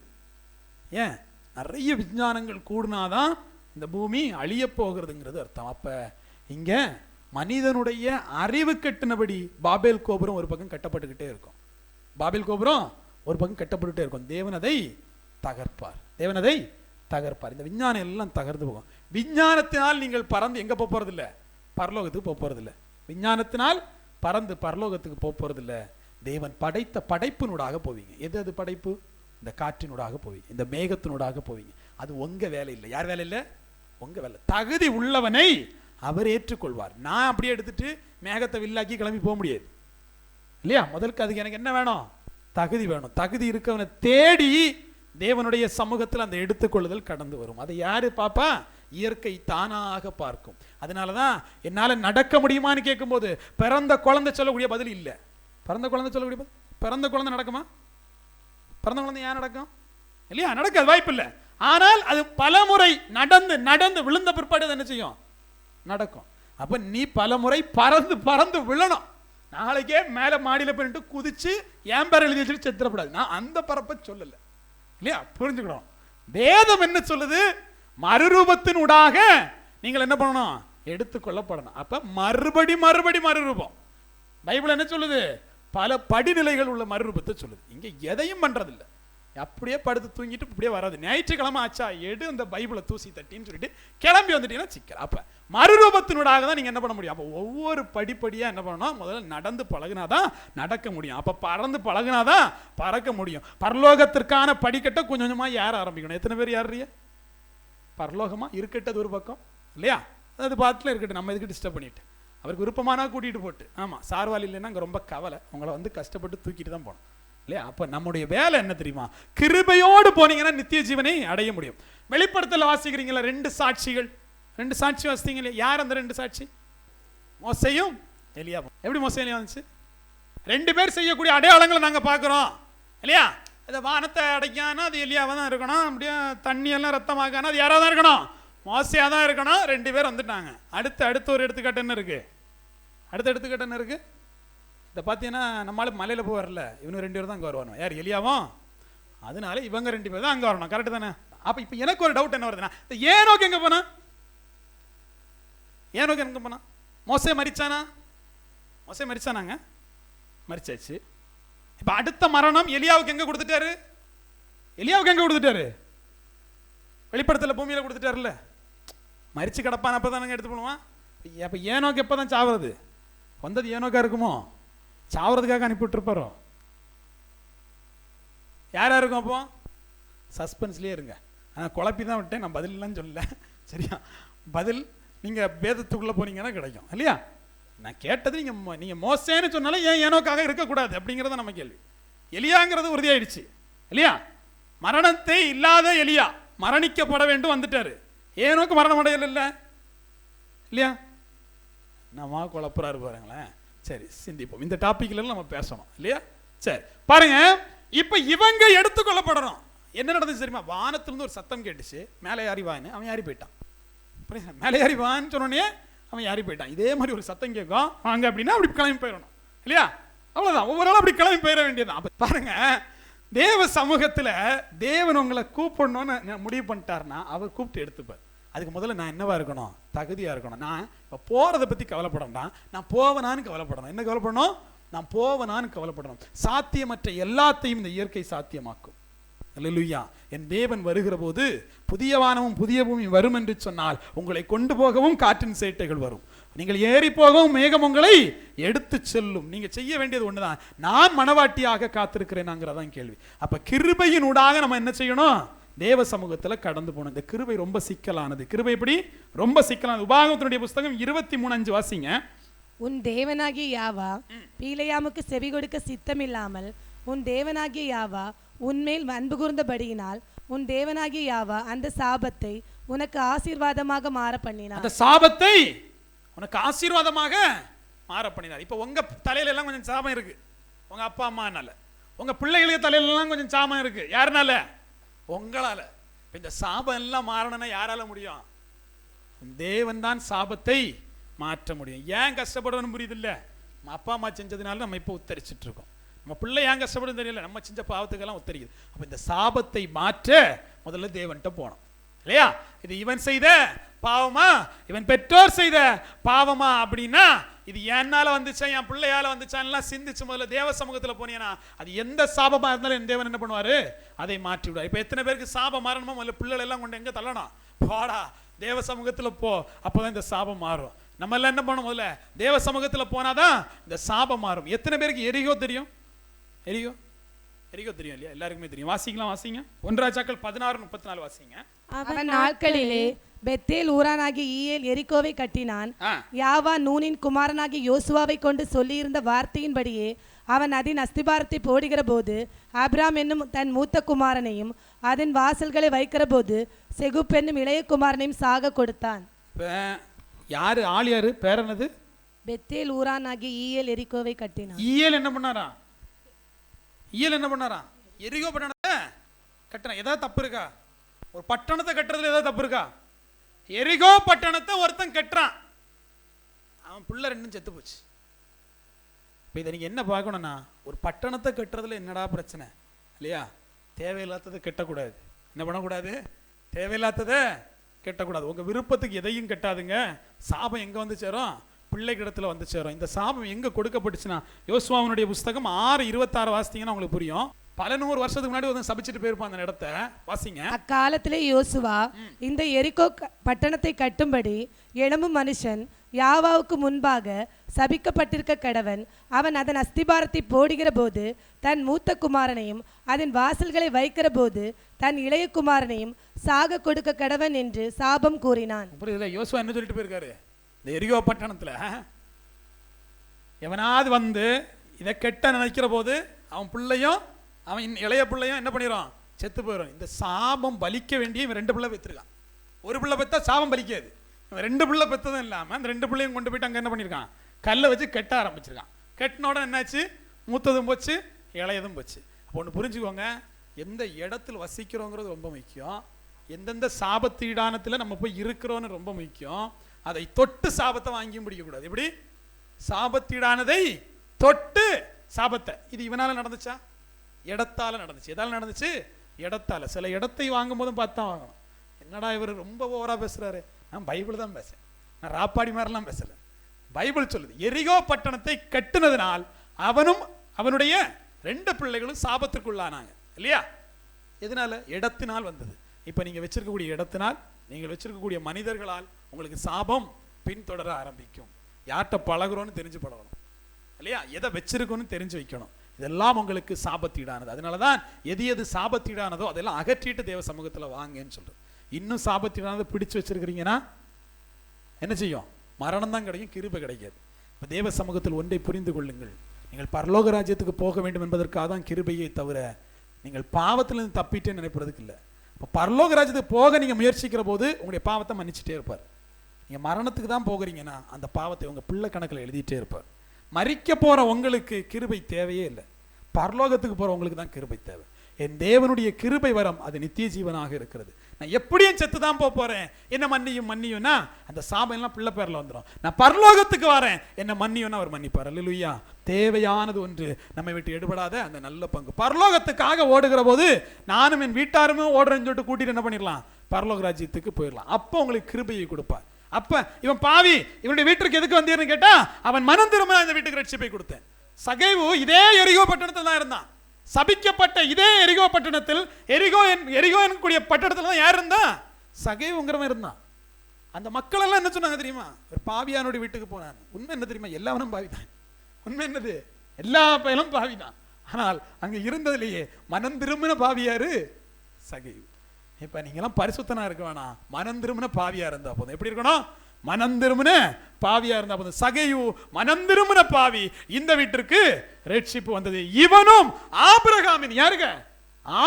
ஏன்? நிறைய விஞ்ஞானங்கள் கூடினாதான் இந்த பூமி அழிய போகிறதுங்கிறது அர்த்தம். அப்போ இங்கே மனிதனுடைய அறிவு கட்டினபடி பாபேல் கோபுரம் ஒரு பக்கம் கட்டப்பட்டுக்கிட்டே இருக்கும். பாபேல் கோபுரம் ஒரு பக்கம் கட்டப்பட்டுட்டே இருக்கும். தேவன் அதை தகர்ப்பார். தேவன் அதை தகர்ப்பார். இந்த விஞ்ஞானம் எல்லாம் தகர்ந்து போகும். விஞ்ஞானத்தினால் நீங்கள் பறந்து எங்க போக போறதில்ல? பரலோகத்துக்கு போக போறதில்ல. விஞ்ஞானத்தினால் பறந்து பரலோகத்துக்கு போக போறதில்ல. தேவன் படைத்த படைப்பினூடாக போவீங்க. எது அது படைப்பு? இந்த காற்றினூடாக போவீங்க, இந்த மேகத்தினூடாக போவீங்க. அது உங்க வேலை இல்லை. யார் வேலை இல்லை? உங்க வேலை. தகுதி உள்ளவனை அவர் ஏற்றுக்கொள்வார். நான் அப்படியே எடுத்துட்டு மேகத்தை வில்லாக்கி கிளம்பி போக முடியாது இல்லையா? முதலுக்கு அதுக்கு எனக்கு என்ன வேணும்? தகுதி வேணும். தகுதி இருக்கவனை தேடி தேவனுடைய சமூகத்தில் அந்த எடுத்துக்கொள்ளுதல் கடந்து வரும். அதை யாரு பாப்பா? இயற்கை தானாக பார்க்கும். அதனாலதான் என்னால நடக்க முடியுமான்னு கேட்கும்போது பிறந்த குழந்தை சொல்லக்கூடிய பதில் இல்லை. பிறந்த குழந்தை சொல்லக்கூடிய பதில், பிறந்த குழந்தை நடக்குமா? பிறந்த குழந்தை ஏன் நடக்கும்? இல்லையா? நடக்காது, வாய்ப்பு இல்லை. ஆனால் அது பலமுறை நடந்து நடந்து விழுந்த பிற்பாடு என்ன செய்யும்? நடக்கும். அப்ப நீ பலமுறை பறந்து பறந்து விழணும். நாளைக்கே மேல மாடியில போயிட்டு குதிச்சு என் பேர் எழுதி வச்சுட்டு செத்துறப்படாது. நான் அந்த பரப்பை சொல்லல இல்லையா? புரிஞ்சுக்கணும். வேதம் என்ன சொல்லுது? மறுரூபத்தின் ஊடாக நீங்கள் என்ன பண்ணணும்? எடுத்துக்கொள்ளப்படணும். அப்ப மறுபடி மறுபடி மறுரூபம். பைபிள் என்ன சொல்லுது? பல படிநிலைகள் உள்ள மறுரூபத்தை சொல்லுது. இங்க எதையும் பண்றதில்லை. அப்படியே படுத்து தூங்கிட்டு இப்படியே வராது. ஞாயிற்றுக்கிழமை ஆச்சா எடு அந்த பைபிளை தூசி தட்டின்னு சொல்லிட்டு கிளம்பி வந்துட்டீங்கன்னா சிக்கல். அப்ப மறுரூபத்தினூடாக தான் நீங்க என்ன பண்ண முடியும்? அப்ப ஒவ்வொரு படிப்படியா என்ன பண்ணணும்? முதல்ல நடந்து பழகுனாதான் நடக்க முடியும். அப்ப பறந்து பழகுனாதான் பறக்க முடியும். பரலோகத்திற்கான படிக்கட்டை கொஞ்சம் கொஞ்சமா ஏற ஆரம்பிக்கணும். எத்தனை பேர் ஏறுறீங்க? பரலோகமா இருக்கட்டது ஒரு பக்கம் இல்லையா? அது பாத்துல இருக்கட்டும், நம்ம எதுக்கு டிஸ்டர்ப் பண்ணிட்டு. அவருக்கு விருப்பமானா கூட்டிட்டு போட்டு. ஆமா, சார்வால் இல்லைன்னா அங்கே ரொம்ப கவலை. உங்களை வந்து கஷ்டப்பட்டு தூக்கிட்டு தான் போகணும் இல்லையா? அப்போ நம்முடைய வேலை என்ன தெரியுமா? கிருபையோடு போனீங்கன்னா நித்திய ஜீவனை அடைய முடியும். வெளிப்படுத்தல வாசிக்கிறீங்களா? 2 சாட்சிகள், 2 சாட்சி வாசித்தீங்க இல்லையா? யார் அந்த 2 சாட்சி? மோசேயும் எலியாவும். எப்படி மோசே எலியா வந்துச்சு? 2 பேர் செய்யக்கூடிய அடையாளங்களை நாங்கள் பார்க்குறோம் இல்லையா? அதை வானத்தை அடைக்கானா அது எலியாவாக தான் இருக்கணும். அப்படியே தண்ணியெல்லாம் ரத்தமாக்கானா அது யாராக தான் இருக்கணும்? மோசையாக தான் இருக்கணும். 2 பேர் வந்துட்டாங்க. அடுத்த ஒரு எடுத்துக்காட்டு என்ன இருக்கு? அடுத்த எடுத்துக்காட்டு என்ன இருக்கு? இதை பார்த்தீங்கன்னா நம்மளால மலையில் போய் வரல, இவங்க 2 பேர் தான் அங்கே வருவானோ. யார்? எலியாவும். அதனால இவங்க 2 பேர் தான் அங்கே வரணும். கரெக்டு தானே? அப்போ இப்போ எனக்கு ஒரு டவுட் என்ன வருதுன்னா, ஏனோக்கு எங்கே போனா? ஏனோக்கு எங்கே போனா? மோசே மரிச்சானா? மோசே மரிச்சானாங்க? மரிச்சாச்சு. இப்போ அடுத்த மரணம் எலியாவுக்கு எங்கே கொடுத்துட்டாரு? எலியாவுக்கு எங்கே கொடுத்துட்டாரு? வெளிப்படுத்தல பூமியில் கொடுத்துட்டாருல்ல. மரிச்சு கிடப்பான், அப்போ தானங்க எடுத்து போடுவான். அப்போ ஏனோக்கு எப்போ தான் சாவுறது? வந்தது ஏனோக்கா இருக்குமோ? சாவுறதுக்காக அனுப்பிவிட்டுருப்பாரோ? யாரா இருக்கும்? அப்போ சஸ்பென்ஸ்லேயே இருங்க. நான் குழப்பி தான் விட்டேன், நான் பதிலெலாம் சொல்லல சரியா? பதில் நீங்கள் வேதத்துக்குள்ளே போனீங்கன்னா கிடைக்கும் இல்லையா? நான் கேட்டது நீங்கள் மோசேன்னு சொன்னாலும் ஏன் ஏனோக்காக இருக்கக்கூடாது அப்படிங்கிறத நம்ம கேள்வி. எலியாங்கிறது உறுதியாயிடுச்சு இல்லையா? மரணத்தை இல்லாத எலியா மரணிக்கப்பட வேண்டும் வந்துட்டாரு. ஏனோக்கு மரணம் அடையல இல்லையா? நம்ம குழப்பறாரு பாருங்களேன். சரி, சிந்திப்போம். இந்த டாபிக்ல நம்ம பேசணும் இல்லையா? சரி பாருங்க, இப்ப இவங்க எடுத்துக்கொள்ளப்படணும். என்ன நடந்துச்சு தெரியுமா? வானத்திலிருந்து ஒரு சத்தம் கேட்டுச்சு, மேலே யாரிவான்னு. அவன் யாரி போயிட்டான். மேலே யாரிவான்னு சொன்னோடனே அவன் யாரி போயிட்டான். இதே மாதிரி ஒரு சத்தம் கேட்கும், வாங்க அப்படின்னா அப்படி கிளம்பி போயிடணும் இல்லையா? அவ்வளவுதான், ஒவ்வொரு நாளும் அப்படி கிளம்பி போயிட வேண்டியதுதான். அப்ப பாருங்க, தேவ சமூகத்துல தேவன் உங்களை கூப்பிடணும்னு முடிவு பண்ணிட்டாருன்னா அவர் கூப்பிட்டு எடுத்துப்பார். அதுக்கு முதல்ல நான் என்னவா இருக்கணும்? தகுதியா இருக்கணும். நான் இப்போ போறதை பத்தி கவலைப்படணும். நான் போவனான்னு கவலைப்படணும். என்ன கவலைப்படணும்? நான் போவனான்னு கவலைப்படணும். சாத்தியமற்ற எல்லாத்தையும் இந்த இயற்கை சாத்தியமாக்கும். அல்லேலூயா. என் தேவன் வருகிற போது புதிய வானமும் புதிய பூமியும் வரும் என்று சொன்னால் உங்களை கொண்டு போகவும் காற்றின் சேட்டைகள் வரும், நீங்கள் ஏறி போகவும் மேகம் உங்களை எடுத்து செல்லும். நீங்க செய்ய வேண்டியது ஒண்ணுதான், நான் மனவாட்டியாக காத்திருக்கிறேனாங்கிறதான் கேள்வி. அப்ப கிருபையின் ஊடாக நம்ம என்ன செய்யணும்? தேவ சமூகத்துல கடந்து போகணும். இந்த கிருபை ரொம்ப சிக்கலானது. கிருபை எப்படி? ரொம்ப சிக்கலானது. உபாகமத்தினுடைய புஸ்தகம் 23:5 வாசிங்க. உன் தேவனாகிய யாவா பீலையாமுக்கு செவி கொடுக்க சித்தமில்லாமல் உன் தேவனாகிய யாவா உன்மேல் அன்பு கூர்ந்தபடியினால் உன் தேவனாகிய யாவா அந்த சாபத்தை உனக்கு ஆசீர்வாதமாக மாற பண்ணினார். அந்த சாபத்தை உனக்கு ஆசீர்வாதமாக மாற பண்ணினார். இப்போ உங்க தலையில எல்லாம் கொஞ்சம் சாபம் இருக்கு, உங்க அப்பா அம்மானால. உங்க பிள்ளைகளுக்கு தலையில எல்லாம் கொஞ்சம் சாபம் இருக்கு. யாருனால? உங்களால. இந்த சாபம் எல்லாம் மாறணும்னா யாரால முடியும்? தேவன் தான் சாபத்தை மாற்ற முடியும். ஏன் கஷ்டப்படுவோம்னு புரியுது இல்ல? நம்ம அப்பா அம்மா செஞ்சதுனால நம்ம இப்போ உத்தரிச்சுட்டு இருக்கோம். நம்ம பிள்ளை ஏன் கஷ்டப்படும் தெரியல, நம்ம செஞ்ச பாவத்துக்கெல்லாம் உத்தரிக்குது. அப்ப இந்த சாபத்தை மாற்ற முதல்ல தேவன்கிட்ட போனோம் இல்லையா? இது இவன் செய்த பாவமா, இவன் பெற்றோர் செய்த பாவமா அப்படின்னா இது என்னால வந்துச்சா என் பிள்ளையால வந்துச்சான்லாம் சிந்திச்சு முதல்ல தேவ சமூகத்துல போனீங்கன்னா அது எந்த சாபமா இருந்தாலும் என் தேவன் என்ன பண்ணுவாரு, அதை மாற்றி விடுவார். இப்ப எத்தனை பேருக்கு சாபம் மாறணுமோ முதல்ல பிள்ளைகள் எல்லாம் கொண்டு எங்க தள்ளணும், போடா தேவ சமூகத்துல போ, அப்பதான் இந்த சாபம் மாறும். நம்ம எல்லாம் என்ன பண்ணணும், முதல்ல தேவ சமூகத்துல போனாதான் இந்த சாபம் மாறும். எத்தனை பேருக்கு எரிகோ தெரியும்? எரிகோ தெரியும் இல்லையா? எல்லாருக்குமே தெரியும். வாசிக்கலாம், வாசிங்க. 1 ராஜாக்கள் 16:34 வாசிங்க. அவன் நாட்களிலே பெத்தேல் ஊரானாகிய ஈயேல் எரிகோவை கட்டினான். யாவா நூனின் குமாரனாகிய யோசுவாவை கொண்டு சொல்லியிருந்த வார்த்தையின்படியே அவன் அதன் அஸ்திபாரத்தை போடுகிற போது ஆபிராம் என்னும் தன் மூத்த குமாரனையும் அதன் வாசல்களை வைக்கிற போது செகுப் என்னும் இளைய குமாரனையும் சாக கொடுத்தான். யாரு ஆள், யாரு பேர் என்னது? பெத்தேல் ஊரானாகிய ஈயேல் எரிகோவை கட்டினான். ஈயேல் என்ன பண்ணாரா? எரிகோ பட்டணத்தை கட்டினா. ஏதாவது தப்பு இருக்கா? ஒரு பட்டணத்தை கட்டுறதுல ஏதாவது தப்பு இருக்கா? எரிகோ பட்டணத்தை ஒருத்தன் கட்டுறான், அவன் பிள்ளை 2 செத்து போச்சு. இப்போ இதை நீங்க என்ன பார்க்கணும்னா, ஒரு பட்டணத்தை கட்டுறதுல என்னடா பிரச்சனை இல்லையா? தேவையில்லாததை கட்டக்கூடாது. என்ன பண்ணக்கூடாது? தேவையில்லாததை கட்டக்கூடாது. உங்க விருப்பத்துக்கு எதையும் கட்டாதுங்க. சாபம் எங்க வந்து சேரும்? பிள்ளைக்கு இடத்துல வந்து சேரும். இந்த சாபம் எங்க கொடுக்கப்பட்டுச்சுன்னா, யோசுவாவினுடைய புஸ்தகம் 6:26 வாசித்தீங்கன்னா உங்களுக்கு புரியும். பல 100 வருஷத்துக்கு முன்னாடி வந்து சபிச்சுட்டு போயிருப்பான் அந்த இடத்த. வாசிங்க. அக்காலத்திலே யோசுவா இந்த எரிகோ பட்டணத்தை கட்டும்படி எழும்பும் மனுஷன் யாவாவுக்கு முன்பாக சபிக்கப்பட்டிருக்க கடவன். அவன் அதன் அஸ்திபாரத்தை போடுகிற போது தன் மூத்த குமாரனையும் அதன் வாசல்களை வைக்கிற போது தன் இளைய குமாரனையும் சாக கொடுக்க கடவன் என்று சாபம் கூறினான். புரியுதுல? யோசுவா என்ன சொல்லிட்டு போயிருக்காரு? இந்த எரிகோ பட்டணத்துல எவனாவது வந்து இதை கெட்ட நினைக்கிற போது அவன் பிள்ளையும் அவன் இளைய பிள்ளையும் என்ன பண்ணிடும்? செத்து போயிடும். இந்த சாபம் பலிக்க வேண்டிய இவன் 2 பிள்ளை பெற்றிருக்கான். ஒரு பிள்ளை பெற்றா சாபம் பலிக்காது. இவன் 2 பிள்ளை பெற்றதும் இல்லாமல் அந்த 2 பிள்ளையும் கொண்டு போயிட்டு அங்கே என்ன பண்ணியிருக்கான்? கல்லை வச்சு கெட்ட ஆரம்பிச்சிருக்கான். கெட்டினோட என்னாச்சு? மூத்ததும் போச்சு, இளையதும் போச்சு. அப்போ ஒன்று புரிஞ்சுக்கோங்க, எந்த இடத்துல வசிக்கிறோங்கிறது ரொம்ப முக்கியம். எந்தெந்த சாபத்தீடானத்தில் நம்ம போய் இருக்கிறோன்னு ரொம்ப முக்கியம். அதை தொட்டு சாபத்தை வாங்கியும் பிடிக்கக்கூடாது. எப்படி? சாபத்தீடானதை தொட்டு சாபத்தை. இது இவனால நடந்துச்சா? இடத்தால நடந்துச்சு. எதால நடந்துச்சு? இடத்தால. சில இடத்தை வாங்கும் போதும் பார்த்து தான் வாங்கணும். என்னடா இவர் ரொம்ப ஓவரா பேசுறாரு? நான் பைபிள் தான் பேசுறேன், நான் ராப்பாடி மாதிரிலாம் பேசல. பைபிள் சொல்லுது, எரிகோ பட்டணத்தை கட்டுனதுனால் அவனும் அவனுடைய 2 பிள்ளைகளும் சாபத்திற்குள்ளானாங்க இல்லையா? எதனால? இடத்தினால் வந்தது. இப்ப நீங்க வச்சிருக்கக்கூடிய இடத்தினால், நீங்கள் வச்சிருக்கக்கூடிய மனிதர்களால் உங்களுக்கு சாபம் பின்தொடர ஆரம்பிக்கும். யார்கிட்ட பழகுறோன்னு தெரிஞ்சு பழகணும் இல்லையா? எதை வச்சிருக்கோன்னு தெரிஞ்சு வைக்கணும். இதெல்லாம் உங்களுக்கு சாபத்தீடானது. அதனாலதான் எது எது சாபத்தீடானதோ அதெல்லாம் அகற்றிட்டு தேவ சமூகத்துல வாங்கன்னு சொல்றோம். இன்னும் சாபத்தீடானதை பிடிச்சு வச்சிருக்கிறீங்கன்னா என்ன செய்யும்? மரணம் தான் கிடைக்கும், கிருபை கிடைக்காது. இப்ப தேவ சமூகத்தில் ஒன்றை புரிந்து கொள்ளுங்கள், நீங்கள் பரலோக ராஜ்யத்துக்கு போக வேண்டும் என்பதற்காக தான் கிருபையை தவிர நீங்கள் பாவத்திலிருந்து தப்பிட்டே நினைப்பதற்கு இல்லை. இப்போ பரலோக ராஜ்யத்துக்கு போக நீங்க முயற்சிக்கிற போது உங்களுடைய பாவத்தை மன்னிச்சுட்டே இருப்பார். நீங்க மரணத்துக்கு தான் போகிறீங்கன்னா அந்த பாவத்தை உங்க பிள்ளை கணக்கில் எழுதிட்டே இருப்பார். மரிக்க போற உங்களுக்கு கிருபை தேவையே இல்லை, பரலோகத்துக்கு போற உங்களுக்கு தான் கிருபை தேவை. என் தேவனுடைய கிருபை வரம் அது நித்திய ஜீவனாக இருக்கிறது. நான் எப்படியும் செத்து தான் போறேன், என்ன மன்னியும்னா அந்த சாபம் எல்லாம் பிள்ளை பேர்ல வந்துடும். நான் பரலோகத்துக்கு வரேன், என்ன மன்னியும்னா அவர் மன்னிப்பார். அல்லேலூயா. தேவையானது ஒன்று நம்மை விட்டு எடுபடாத அந்த நல்ல பங்கு. பரலோகத்துக்காக ஓடுகிற போது நானும் என் வீட்டாருமே ஓடுறேன்னு சொல்லிட்டு கூட்டிட்டு என்ன பண்ணிடலாம்? பரலோக ராஜ்யத்துக்கு போயிடலாம். அப்போ உங்களுக்கு கிருபையை கொடுப்பார். அப்ப இவன் பாவி, இவனுடைய வீட்டுக்கு எதுக்கு வந்தீர்னு கேட்டா, அவன் மனம் திரும்ப இந்த வீட்டுக்கு ரட்சிப்பை கொடுத்தேன். சகைவு இதே எரிகோ பட்டணத்தில் தான் இருந்தான். சபிக்கப்பட்ட இதே எரிகோ பட்டணத்தில், எரிகோ என்கூடிய பட்டணத்தில் தான் யார் இருந்தா? சகைவுங்கிறவன் இருந்தான். அந்த மக்கள் எல்லாம் என்ன சொன்னாங்க தெரியுமா? ஒரு பாவியானுடைய வீட்டுக்கு போனான். உண்மை என்ன தெரியுமா? எல்லாவனும் பாவிதான். உண்மை என்னது? எல்லா பயலும் பாவிதான். ஆனால் அங்க இருந்ததுலேயே மனம் திரும்பின பாவியாரு? சகைவு. இப்ப நீங்கெல்லாம் பரிசுத்தனா இருக்க வேணாம், மனம் திரும்பின பாவியா இருந்தா போதும். எப்படி இருக்கணும்? மனம் திரும்பின பாவியா இருந்தா போதும். சகையு மனம் திரும்பின பாவி, இந்த வீட்டிற்கு ரட்சிப்பு வந்தது. இவனும் ஆபிரகாமின், யாருங்க?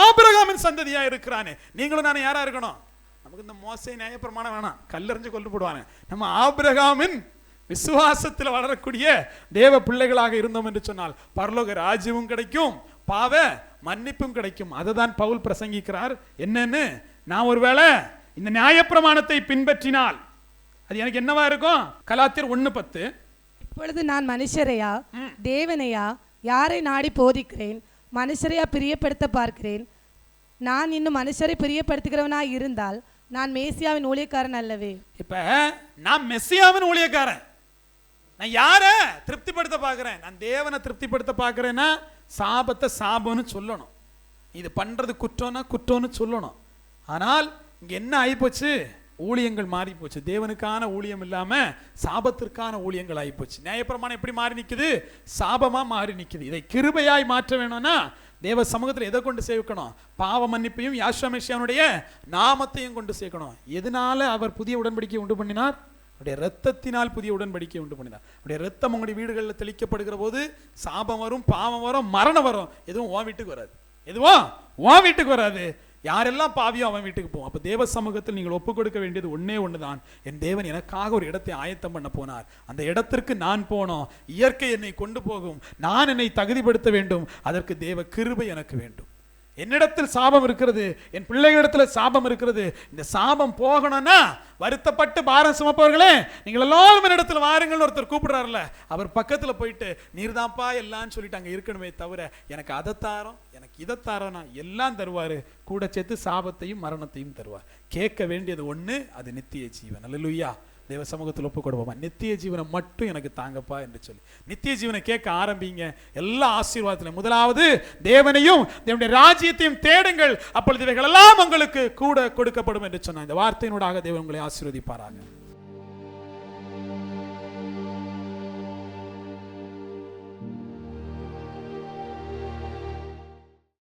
ஆபிரகாமின் சந்ததியா இருக்கிறானே. நீங்களும் நானும் யாரா இருக்கணும்? நமக்கு இந்த மோசே நியாயப்பிரமாணம் வேணாம், கல்லறிஞ்சு கொண்டு போடுவாங்க. நம்ம ஆபிரகாமின் விசுவாசத்தில் வளரக்கூடிய தேவ பிள்ளைகளாக இருந்தோம் என்று சொன்னால் பரலோக ராஜ்யமும் கிடைக்கும், பாவ மன்னிப்பும் கிடைக்கும். அதுதான் பவுல் பிரசங்கிக்கிறார். என்னன்னு, நான் ஒருவேளை இந்த நியாயப்பிரமாணத்தை பின்பற்றினால் அது எனக்கு என்னவா இருக்கும்? கலாத்தியர் 1:10. இப்பொழுது நான் மனுஷரையா தேவனையா யாரை நாடி போதிக்கிறேன்? மனுஷரையா பிரியப்படுத்த பார்க்கிறேன்? நான் இன்னும் மனுஷரை பிரியப்படுத்துகிறவனாய் இருந்தால் நான் மேசியாவின் ஊழியக்காரன் அல்லவே. இப்ப நான் மெசியாவின் ஊழியக்காரன், நான் யாரை திருப்திப்படுத்த பார்க்கிறேன்? நான் தேவனை திருப்திப்படுத்த பார்க்கிறேன்னா சாபத்தை சாபம்னு சொல்லணும். இது பண்றது குற்றம்னா குற்றம்னு சொல்லணும். ஆனால் இங்க என்ன ஆயிப்போச்சு? ஊழியங்கள் மாறி போச்சு. தேவனுக்கான ஊழியம் இல்லாம சாபத்திற்கான ஊழியங்கள் ஆயிப்போச்சு. நியாயப்பிரமாணம் எப்படி மாறி நிக்குது? சாபமா மாறி நிக்குது. இதை கிருபையாய் மாற்ற வேணும்னா தேவ சமூகத்தில் எதை கொண்டு சேர்க்கணும்? பாவ மன்னிப்பையும் யாஷுவா மெசியாவுடைய நாமத்தையும் கொண்டு சேர்க்கணும். எதனால அவர் புதிய உடன்படிக்கை உண்டு பண்ணினார்? அவருடைய இரத்தத்தினால் புதிய உடன்படிக்கை உண்டு பண்ணினார். அவருடைய இரத்தம் உங்களுடைய வீடுகளில் தெளிக்கப்படுகிற போது சாபம் வரும், பாவம் வரும், மரணம் வரும். எதுவும் உன் வீட்டுக்கு வராது. எதுவும் உன் வீட்டுக்கு வராது. யாரெல்லாம் பாவியோ அவன் வீட்டுக்கு போவோம். அப்போ தேவ சமூகத்தில் நீங்கள் ஒப்புக் கொடுக்க வேண்டியது ஒன்னே ஒண்ணுதான். என் தேவன் எனக்காக ஒரு இடத்தை ஆயத்தம் பண்ண போனார். அந்த இடத்திற்கு நான் போனோம். இயற்கை என்னை கொண்டு போகும். நான் என்னை தகுதிப்படுத்த வேண்டும். அதற்கு தேவ கிருபை எனக்கு வேண்டும். என்னிடத்தில் சாபம் இருக்கிறது, என் பிள்ளைகளிடத்தில் சாபம் இருக்கிறது. இந்த சாபம் போகணும்னா வருத்தப்பட்டு பாரம் சுமப்பவர்களே நீங்கள் எல்லாரும் என்னிடத்தில் வாருங்கள் ஒருத்தர் கூப்பிடுறாருல, அவர் பக்கத்தில் போயிட்டு நீர்தான்ப்பா எல்லாம் சொல்லிட்டு அங்கே இருக்கணுமே தவிர எனக்கு அதை தாரோம் எனக்கு இதை தாரோனா எல்லாம் தருவார். கூட சேர்த்து சாபத்தையும் மரணத்தையும் தருவார். கேட்க வேண்டியது ஒன்று, அது நித்திய ஜீவன். அல்லேலூயா. தேவ சமூகத்தில் ஒப்பு கொடுப்போமா? நித்திய ஜீவனை மட்டும் எனக்கு தாங்கப்பா என்று சொல்லி நித்திய ஜீவனை கேட்க ஆரம்பிங்க. எல்லா ஆசீர்வாதத்திலும் முதலாவது தேவனையும் தேவனுடைய ராஜ்யத்தையும் தேடுங்கள், அப்பொழுது இவைகள் எல்லாம் உங்களுக்கு கூட கொடுக்கப்படும் என்று சொன்னார். இந்த வார்த்தையினூடாக தேவன் உங்களை ஆசீர்வதிப்பாராக.